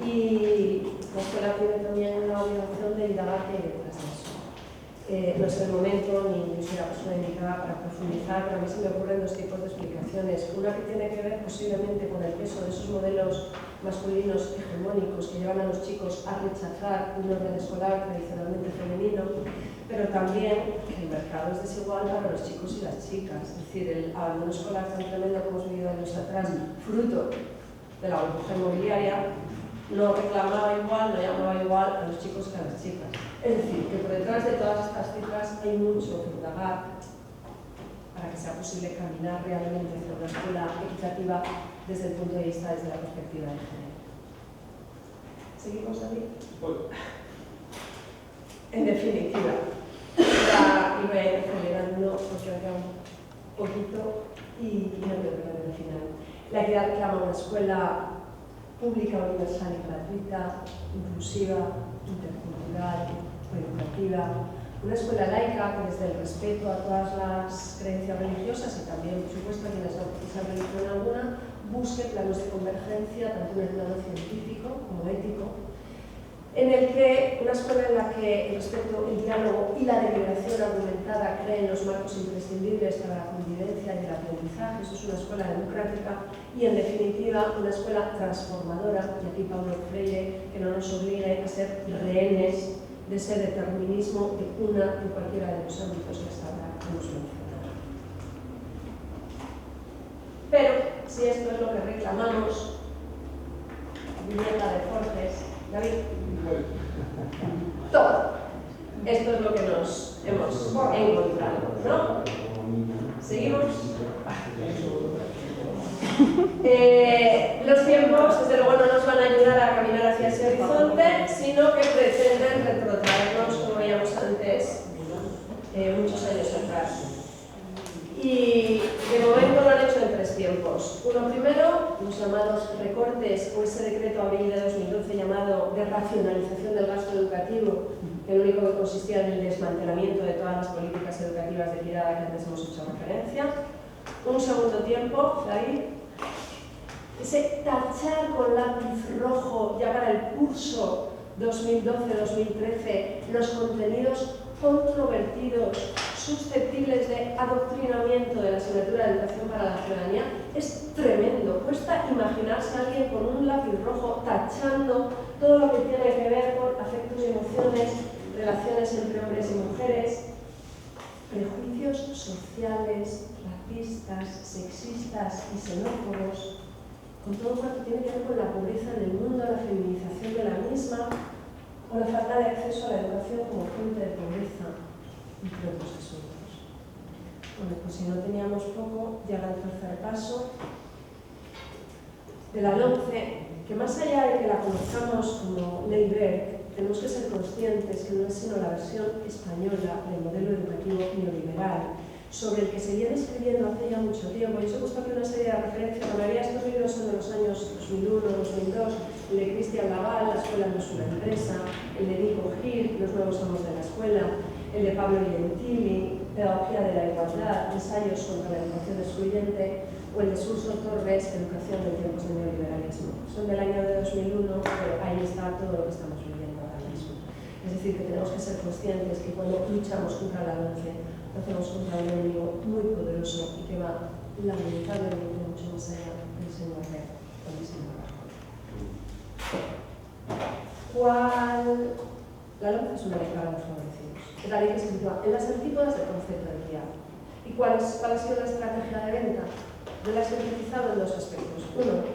y la escuela tiene también una obligación de indagar qué hay detrás de eso. No es el momento ni soy la persona indicada para profundizar, pero a mí se me ocurren dos tipos de explicaciones. Una que tiene que ver posiblemente con el peso de esos modelos masculinos hegemónicos que llevan a los chicos a rechazar un orden escolar tradicionalmente femenino, pero también que el mercado es desigual para los chicos y las chicas. Es decir, el abandono escolar tan tremendo que hemos vivido años atrás, fruto de la burbuja inmobiliaria, no reclamaba igual, no llamaba igual a los chicos que a las chicas. Es decir, que por detrás de todas estas cifras hay mucho que indagar para que sea posible caminar realmente hacia una escuela equitativa desde el punto de vista, desde la perspectiva de género. ¿Seguimos, David? En definitiva, ya iba a ir acelerando porque había un poquito y no creo que al final. La equidad reclama una escuela pública, universal y gratuita, inclusiva, intercultural, educativa, una escuela laica que desde el respeto a todas las creencias religiosas y también, por supuesto, a quienes no profesan religión alguna, busque planos de convergencia tanto en el plano científico como ético, en el que una escuela en la que el respeto, el diálogo y la deliberación argumentada creen los marcos imprescindibles para la convivencia y el aprendizaje. Eso es una escuela democrática y, en definitiva, una escuela transformadora, y aquí Paulo Freire, que no nos obligue a ser rehenes de ese determinismo de una en cualquiera de los ámbitos que hasta ahora hemos mencionado. Pero, si esto es lo que reclamamos, vivienda de Forges, David, todo. Esto es lo que nos hemos encontrado, ¿no? ¿Seguimos? Los tiempos, desde luego, no nos van a ayudar a caminar hacia ese horizonte, sino que pretenden retrotraernos, como veíamos antes, muchos años atrás. Y de momento lo han hecho en tres tiempos. Uno primero, los llamados recortes, o ese decreto abril de 2012 llamado de racionalización del gasto educativo, que lo único que consistía en el desmantelamiento de todas las políticas educativas de tirada que antes hemos hecho referencia. Un segundo tiempo, David, ese tachar con lápiz rojo ya para el curso 2012-2013 los contenidos controvertidos, susceptibles de adoctrinamiento de la asignatura de Educación para la Ciudadanía, es tremendo. Cuesta imaginarse a alguien con un lápiz rojo tachando todo lo que tiene que ver con afectos y emociones, relaciones entre hombres y mujeres, prejuicios sociales, racistas, sexistas y xenófobos, con todo cuanto tiene que ver con la pobreza en el mundo, la feminización de la misma, o la falta de acceso a la educación como fuente de pobreza, entre otros asuntos. Bueno, pues si no teníamos poco, llega el tercer paso de la LOMCE, que más allá de que la conozcamos como Ley Wert, tenemos que ser conscientes que no es sino la versión española del modelo educativo neoliberal, sobre el que se viene escribiendo hace ya mucho tiempo. Yo os he puesto aquí una serie de referencias. La mayoría de estos libros son de los años 2001-2002, el de Cristian Laval, La escuela no es una empresa, el de Nico Gil, Los nuevos amos de la escuela, el de Pablo Gentili, Pedagogía de la igualdad, Ensayos contra la educación excluyente, o el de Surso Torres, Educación en tiempos de neoliberalismo. Son del año de 2001, pero ahí está todo lo que estamos viviendo ahora mismo. Es decir, que tenemos que ser conscientes que cuando luchamos contra la LOMCE, lo hacemos contra un enemigo muy poderoso y que va lamentablemente mucho más allá del señor Rey o del señor Rajoy. La LOMCE es una ley para los favorecidos. Es la ley que se sitúa en las antípodas del concepto de equidad. ¿Y cuál ha sido la estrategia de venta? Yo la he sintetizado en dos aspectos. Uno,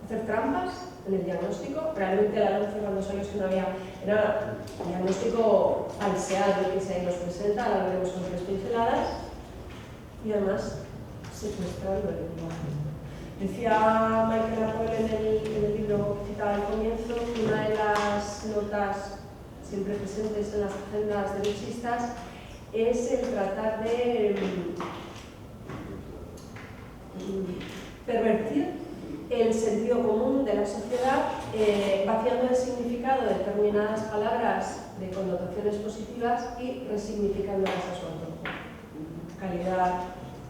hacer trampas en el diagnóstico. Realmente la LOMCE cuando salió es que no había, era un diagnóstico falseado que se nos presenta, ahora lo veremos con 3 pinceladas, y además secuestrar el lenguaje. Decía Michael Apple en el libro citado al comienzo que una de las notas siempre presentes en las agendas derechistas es el tratar de pervertir el sentido común de la sociedad, vaciando de significado determinadas palabras de connotaciones positivas y resignificándolas a su antojo. Calidad,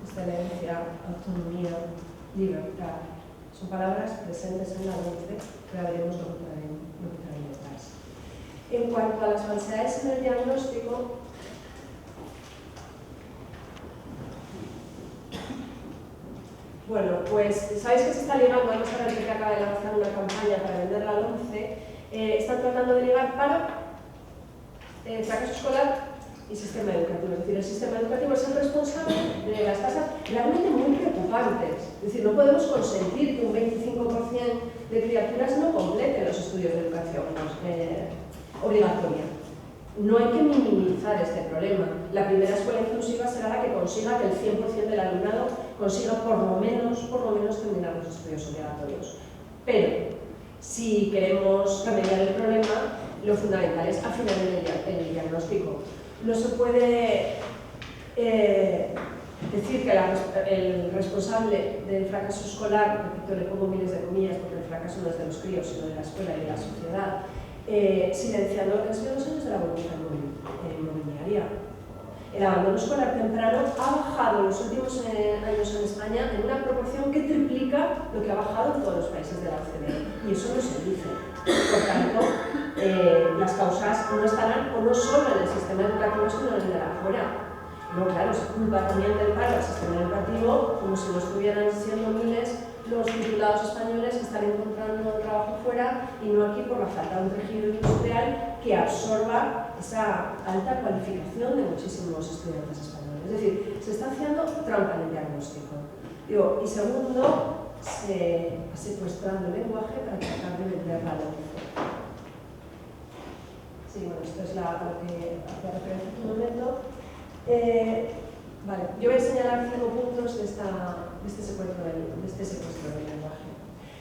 excelencia, autonomía, libertad. Son palabras presentes en la LOMCE, pero veremos lo que traen detrás. En cuanto a las falsedades en el diagnóstico, bueno, pues sabéis que se está ligando, vamos a ver que acaba de lanzar una campaña para vender la LOMCE, están tratando de ligar paro, fracaso escolar y sistema educativo. Es decir, el sistema educativo es el responsable de las tasas realmente muy preocupantes. Es decir, no podemos consentir que un 25% de criaturas no completen los estudios de educación obligatoria. No hay que minimizar este problema. La primera escuela inclusiva será la que consiga que el 100% del alumnado consiga por lo menos terminar los estudios obligatorios. Pero, si queremos remediar el problema, lo fundamental es afinar el diagnóstico. No se puede decir que el responsable del fracaso escolar, repito, le pongo miles de comillas porque el fracaso no es de los críos, sino de la escuela y de la sociedad, silenciando que han sido los años de la burbuja inmobiliaria. El abandono escolar temprano ha bajado en los últimos años en España en una proporción que triplica lo que ha bajado en todos los países de la OCDE. Y eso no se dice. Por tanto, las causas no estarán o no solo en el sistema educativo, sino en el de afuera. Luego, claro, se culpa también del paro al sistema educativo, como si no estuvieran siendo miles los titulados españoles que están encontrando trabajo fuera y no aquí por la falta de un tejido industrial que absorba esa alta cualificación de muchísimos estudiantes españoles. Es decir, se está haciendo trampa en el diagnóstico. Y segundo, se ha secuestrado el lenguaje para tratar de vender la LOMCE. Sí, bueno, esto es lo que hacía referencia hace un momento. Vale, yo voy a señalar 5 puntos de este secuestro del lenguaje.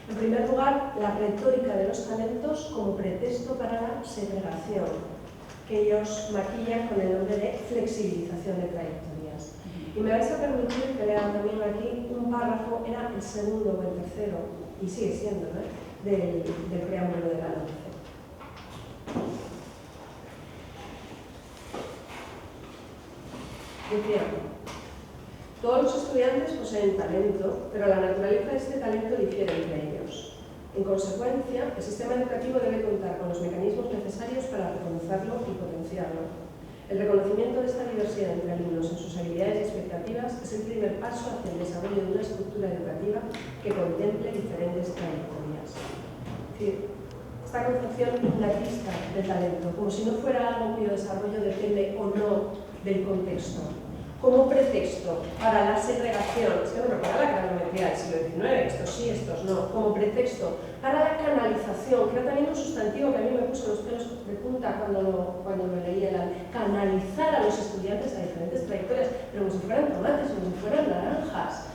En primer lugar, la retórica de los talentos como pretexto para la segregación, que ellos maquillan con el nombre de flexibilización de trayectorias. Y me vais a permitir que lea también aquí un párrafo, era el segundo o el tercero, y sigue siendo, ¿no?, del preámbulo de la LOMCE. Decía, todos los estudiantes poseen talento, pero la naturaleza de este talento difiere entre ellos. En consecuencia, el sistema educativo debe contar con los mecanismos necesarios para reconocerlo y potenciarlo. El reconocimiento de esta diversidad entre alumnos en sus habilidades y expectativas es el primer paso hacia el desarrollo de una estructura educativa que contemple diferentes trayectorias. Es decir, esta concepción innatista del talento, como si no fuera algo cuyo desarrollo depende o no del contexto, como pretexto para la segregación, es que me recuerda la cronometría del siglo XIX, estos sí, estos no, como pretexto para la canalización, que era también un sustantivo que a mí me puso los pelos de punta cuando lo leía, canalizar a los estudiantes a diferentes trayectorias, pero como si fueran tomates, como si fueran naranjas.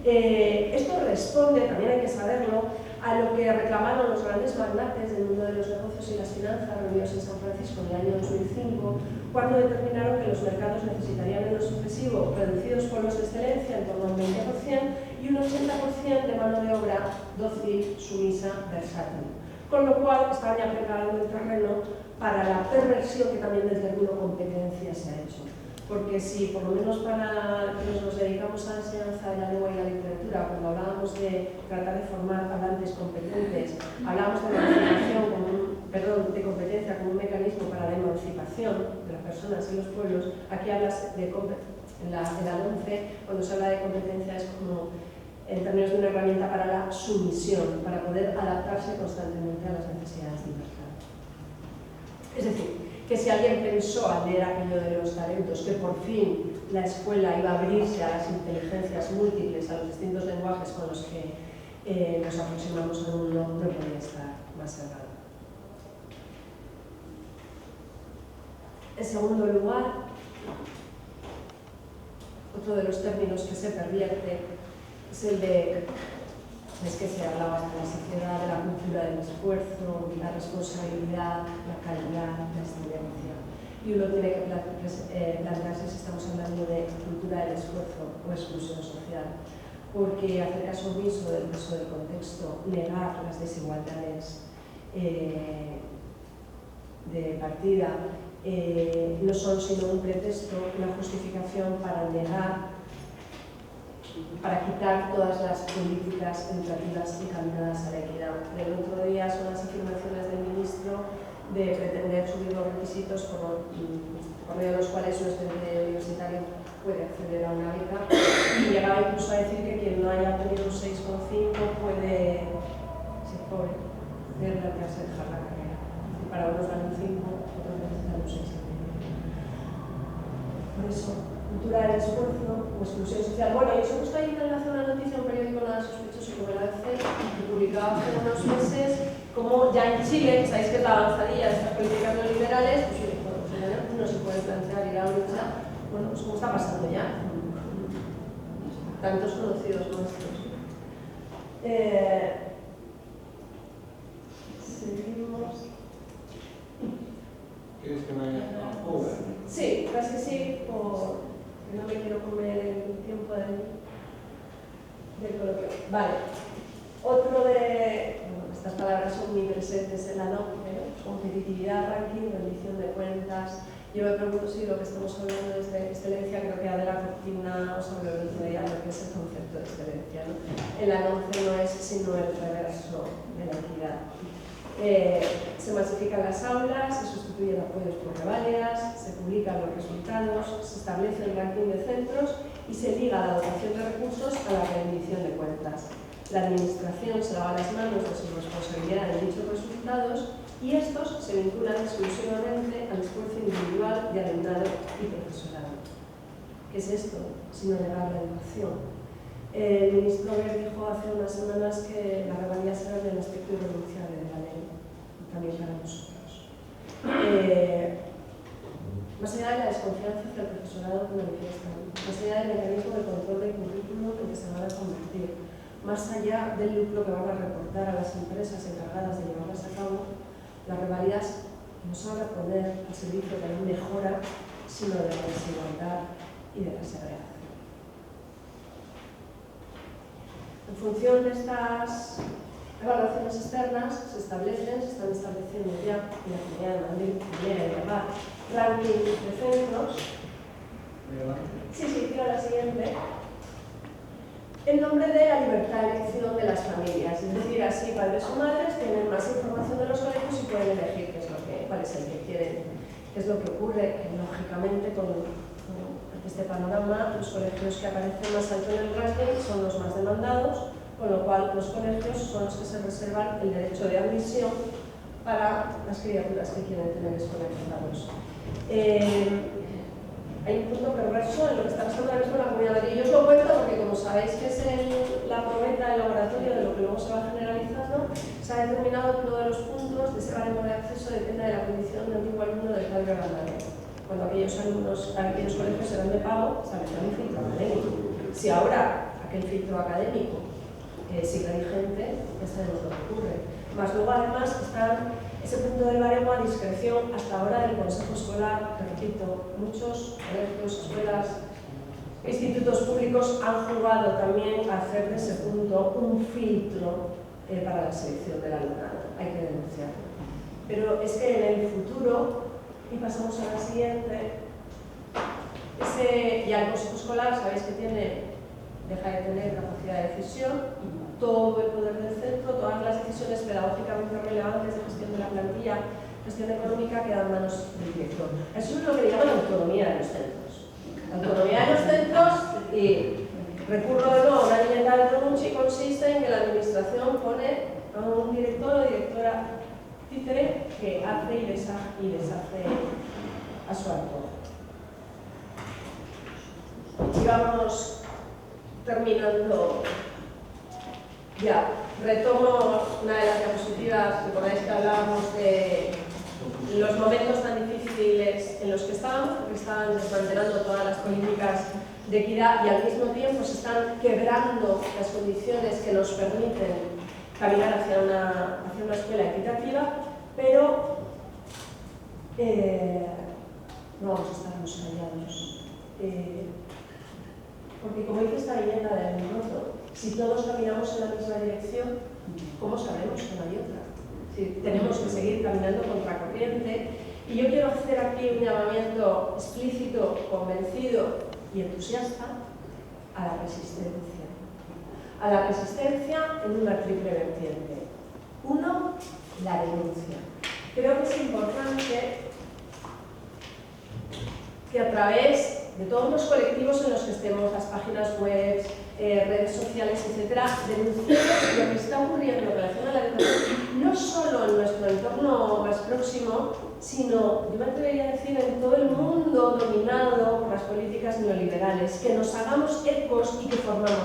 Esto responde, también hay que saberlo, a lo que reclamaron los grandes magnates del mundo de los negocios y las finanzas reunidos en San Francisco en el año 2005, cuando determinaron que los mercados necesitarían en lo sucesivo reducidos polos de excelencia en torno a un 20% y un 80% de mano de obra dócil, sumisa, versátil. Con lo cual estaban ya preparando el terreno para la perversión que también del término competencia se ha hecho. Porque si, por lo menos para quienes nos dedicamos a la enseñanza de la lengua y la literatura, cuando hablábamos de tratar de formar hablantes competentes, hablábamos de de competencia como un mecanismo para la emancipación de las personas y los pueblos, aquí hablas de en la LOMCE, cuando se habla de competencia es como en términos de una herramienta para la sumisión, para poder adaptarse constantemente a las necesidades de libertad. Es decir, que si alguien pensó al leer aquello de los talentos que por fin la escuela iba a abrirse a las inteligencias múltiples, a los distintos lenguajes con los que nos aproximamos a uno, no podía estar más cerrado. En segundo lugar, otro de los términos que se pervierte es el de, es que se hablaba de la sociedad, de la cultura del esfuerzo, la responsabilidad, la calidad, la excelencia. Y uno tiene que plantearse si estamos hablando de cultura del esfuerzo o exclusión social, porque hacer caso omiso del peso del contexto, negar las desigualdades de partida, no son sino un pretexto, una justificación para negar, para quitar todas las políticas educativas encaminadas a la equidad. El otro día son las afirmaciones del ministro de pretender subir los requisitos por medio de los cuales un estudiante universitario puede acceder a una beca, y llegaba incluso a decir que quien no haya tenido un 6,5 puede ser pobre, puede plantearse dejar la carrera. Y para unos dan un 5, otros necesitan un 6,5. Por eso, cultura del esfuerzo o exclusión social. Bueno, yo os he puesto ahí en enlace una noticia, un periódico nada sospechoso como el ABC, que publicaba hace unos meses, como ya en Chile, sabéis que es la avanzadilla de estas políticas neoliberales, pues no se puede plantear ir a la lucha, bueno, pues como está pasando ya, tantos conocidos nuestros. Seguimos. ¿Quieres que me Sí, casi sí, porque no me quiero comer el tiempo del coloquio. Vale. Otro de... Bueno, estas palabras son muy presentes en la NOCDE, competitividad, ranking, rendición de cuentas. Yo me pregunto si lo que estamos hablando es de excelencia, creo que Adela Cortina os habló el otro día de lo que es el concepto de excelencia, ¿no? En la NOCDE no es sino el reverso de la equidad. Se masifican las aulas, se sustituyen apoyos por reválidas, se publican los resultados, se establece el ranking de centros y se liga la dotación de recursos a la rendición de cuentas. La administración se lava las manos de su responsabilidad en dichos resultados y estos se vinculan exclusivamente al esfuerzo individual de alumnado y profesorado. ¿Qué es esto? Sino negar la educación. El ministro Ver dijo hace unas semanas que las revalías eran el aspecto irrenunciable de la ley, también para nosotros. Más allá de la desconfianza hacia el profesorado que manifiestan, más allá del mecanismo de control del currículo en que se van a convertir, más allá del lucro que van a reportar a las empresas encargadas de llevarlas a cabo, las revalías no se van a poner al servicio de la mejora, sino de la desigualdad y de la segregación. En función de estas evaluaciones externas se están estableciendo ya en la Comunidad de Madrid, primera y verdad, ranking de centros. Sí, tiro la siguiente. En nombre de la libertad de elección de las familias, es decir, así padres o madres tienen más información de los colegios y pueden elegir cuál es el que quieren, qué es lo que ocurre, que lógicamente con este panorama, los colegios que aparecen más alto en el ranking son los más demandados, con lo cual los colegios son los que se reservan el derecho de admisión para las criaturas que quieren tener escolarizados. Hay un punto perverso en lo que está pasando ahora mismo en la Comunidad de Madrid. Yo os lo cuento porque, como sabéis que es la promesa del laboratorio de lo que luego se va generalizando, se ha determinado que uno de los puntos de ese baremo de acceso depende de la condición de antiguo alumno del padre Grandadero. Cuando aquellos colegios eran de pago, establecían un filtro académico. Si ahora aquel filtro académico sigue vigente, ya sabemos lo que ocurre. Más luego, además, está ese punto del baremo a discreción hasta ahora del Consejo Escolar, que repito, muchos colegios, escuelas, institutos públicos han jugado también a hacer de ese punto un filtro para la selección del alumnado. Hay que denunciarlo. Pero es que en el futuro, y pasamos a la siguiente, ya el Consejo Escolar, sabéis que deja de tener capacidad de decisión, todo el poder del centro, todas las decisiones pedagógicamente relevantes de gestión de la plantilla, gestión económica, quedan en manos del director. Eso es lo que le llaman autonomía de los centros. Autonomía de los centros, y recurro de nuevo a una viñeta de Tonucci, consiste en que la administración pone a un director o directora títere que hace y deshace a su antojo. Y vamos terminando Ya, retomo una de las diapositivas, recordáis que hablábamos de los momentos tan difíciles en los que estábamos, porque estaban desmantelando todas las políticas de equidad y al mismo tiempo se están quebrando las condiciones que nos permiten caminar hacia una escuela equitativa, pero no vamos a estarnos callados. Porque como dice esta leyenda del Roto, si todos caminamos en la misma dirección, ¿cómo sabemos que no hay otra? Si tenemos que seguir caminando contracorriente. Y yo quiero hacer aquí un llamamiento explícito, convencido y entusiasta a la resistencia. A la resistencia en una triple vertiente. Uno, la denuncia. Creo que es importante que a través de todos los colectivos en los que estemos, las páginas web, redes sociales, etcétera, denunciemos lo que está ocurriendo en relación a la educación, no solo en nuestro entorno más próximo, sino, yo me atrevería a decir, en todo el mundo dominado por las políticas neoliberales, que nos hagamos ecos y que formemos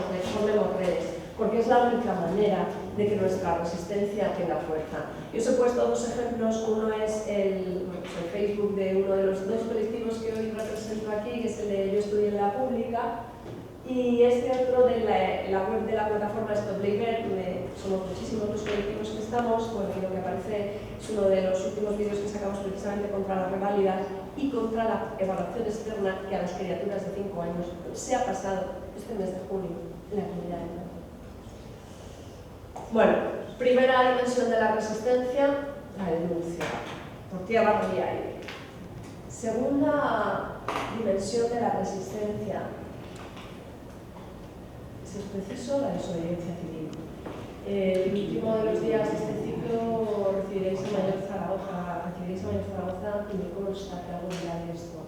redes, porque es la única manera de que nuestra resistencia tenga fuerza. Yo os he puesto dos ejemplos, uno es el Facebook de uno de los dos colectivos que hoy represento aquí, que es el de Yo Estudié en la Pública, y este otro de la web de la plataforma Stop Labor, donde somos muchísimos los colectivos que estamos, bueno, y lo que aparece es uno de los últimos vídeos que sacamos precisamente contra las reválidas y contra la evaluación externa que a las criaturas de 5 años se ha pasado este mes de junio en la comunidad de Madrid. Bueno, primera dimensión de la resistencia, la denuncia, por tierra, por aire. Segunda dimensión de la resistencia, si es preciso, la desobediencia civil. El último de los días de este ciclo recibiréis a Mayor Zaragoza, y me consta que algo dirá de esto.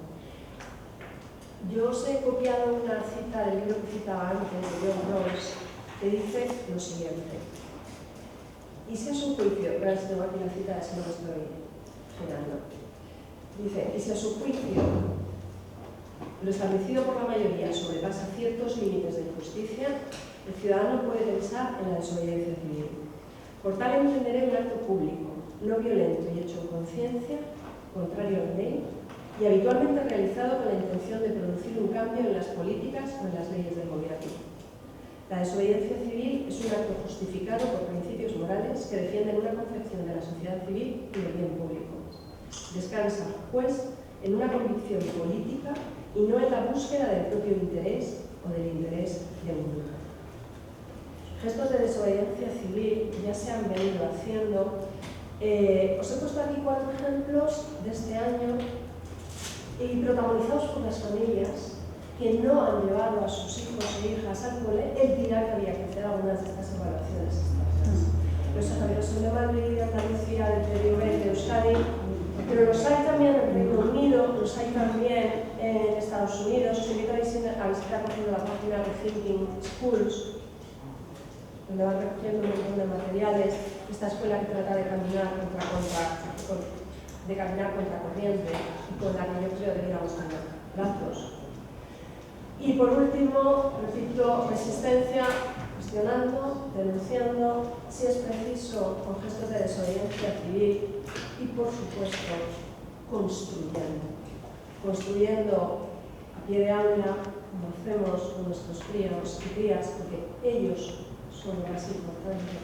Yo os he copiado una cita del libro que citaba antes, de John Rawls, que dice lo siguiente. Y si a su juicio, verás, tengo aquí la cita, si no lo estoy girando. Dice, y si a su juicio lo establecido por la mayoría sobrepasa ciertos límites de injusticia, el ciudadano puede pensar en la desobediencia civil. Por tal entenderé un acto público, no violento y hecho en conciencia, contrario a la ley, y habitualmente realizado con la intención de producir un cambio en las políticas o en las leyes del gobierno. La desobediencia civil es un acto justificado por principios morales que defienden una concepción de la sociedad civil y del bien público. Descansa, pues, en una convicción política y no en la búsqueda del propio interés o del interés de un grupo. Gestos de desobediencia civil ya se han venido haciendo. Os he puesto aquí 4 ejemplos de este año y protagonizados por las familias que no han llevado a sus hijos e hijas al cole. Él dirá que había que hacer algunas de estas evaluaciones externas. Los ejemplos son de Madrid, de Andalucía, de TVV, de Euskadi, pero los hay también en Reino Unido, los hay también en Estados Unidos. Os invito a visitar, por ejemplo, la página de Thinking Schools, donde van recogiendo un montón de materiales. Esta escuela que trata de caminar contra corriente y con la que yo creo deberíamos tener lazos. Y por último, repito, resistencia, cuestionando, denunciando, si es preciso, con gestos de desobediencia civil y, por supuesto, construyendo a pie de aula, como hacemos con nuestros críos y crías, porque ellos son lo más importante.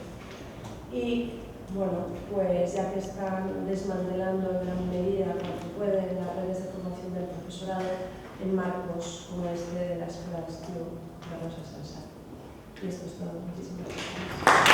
Y, bueno, pues ya que están desmantelando en gran medida lo que pueden las redes de formación del profesorado, en marcos como este de la Escuela de Estío, vamos a Salsar. Y esto es todo. Muchísimas gracias.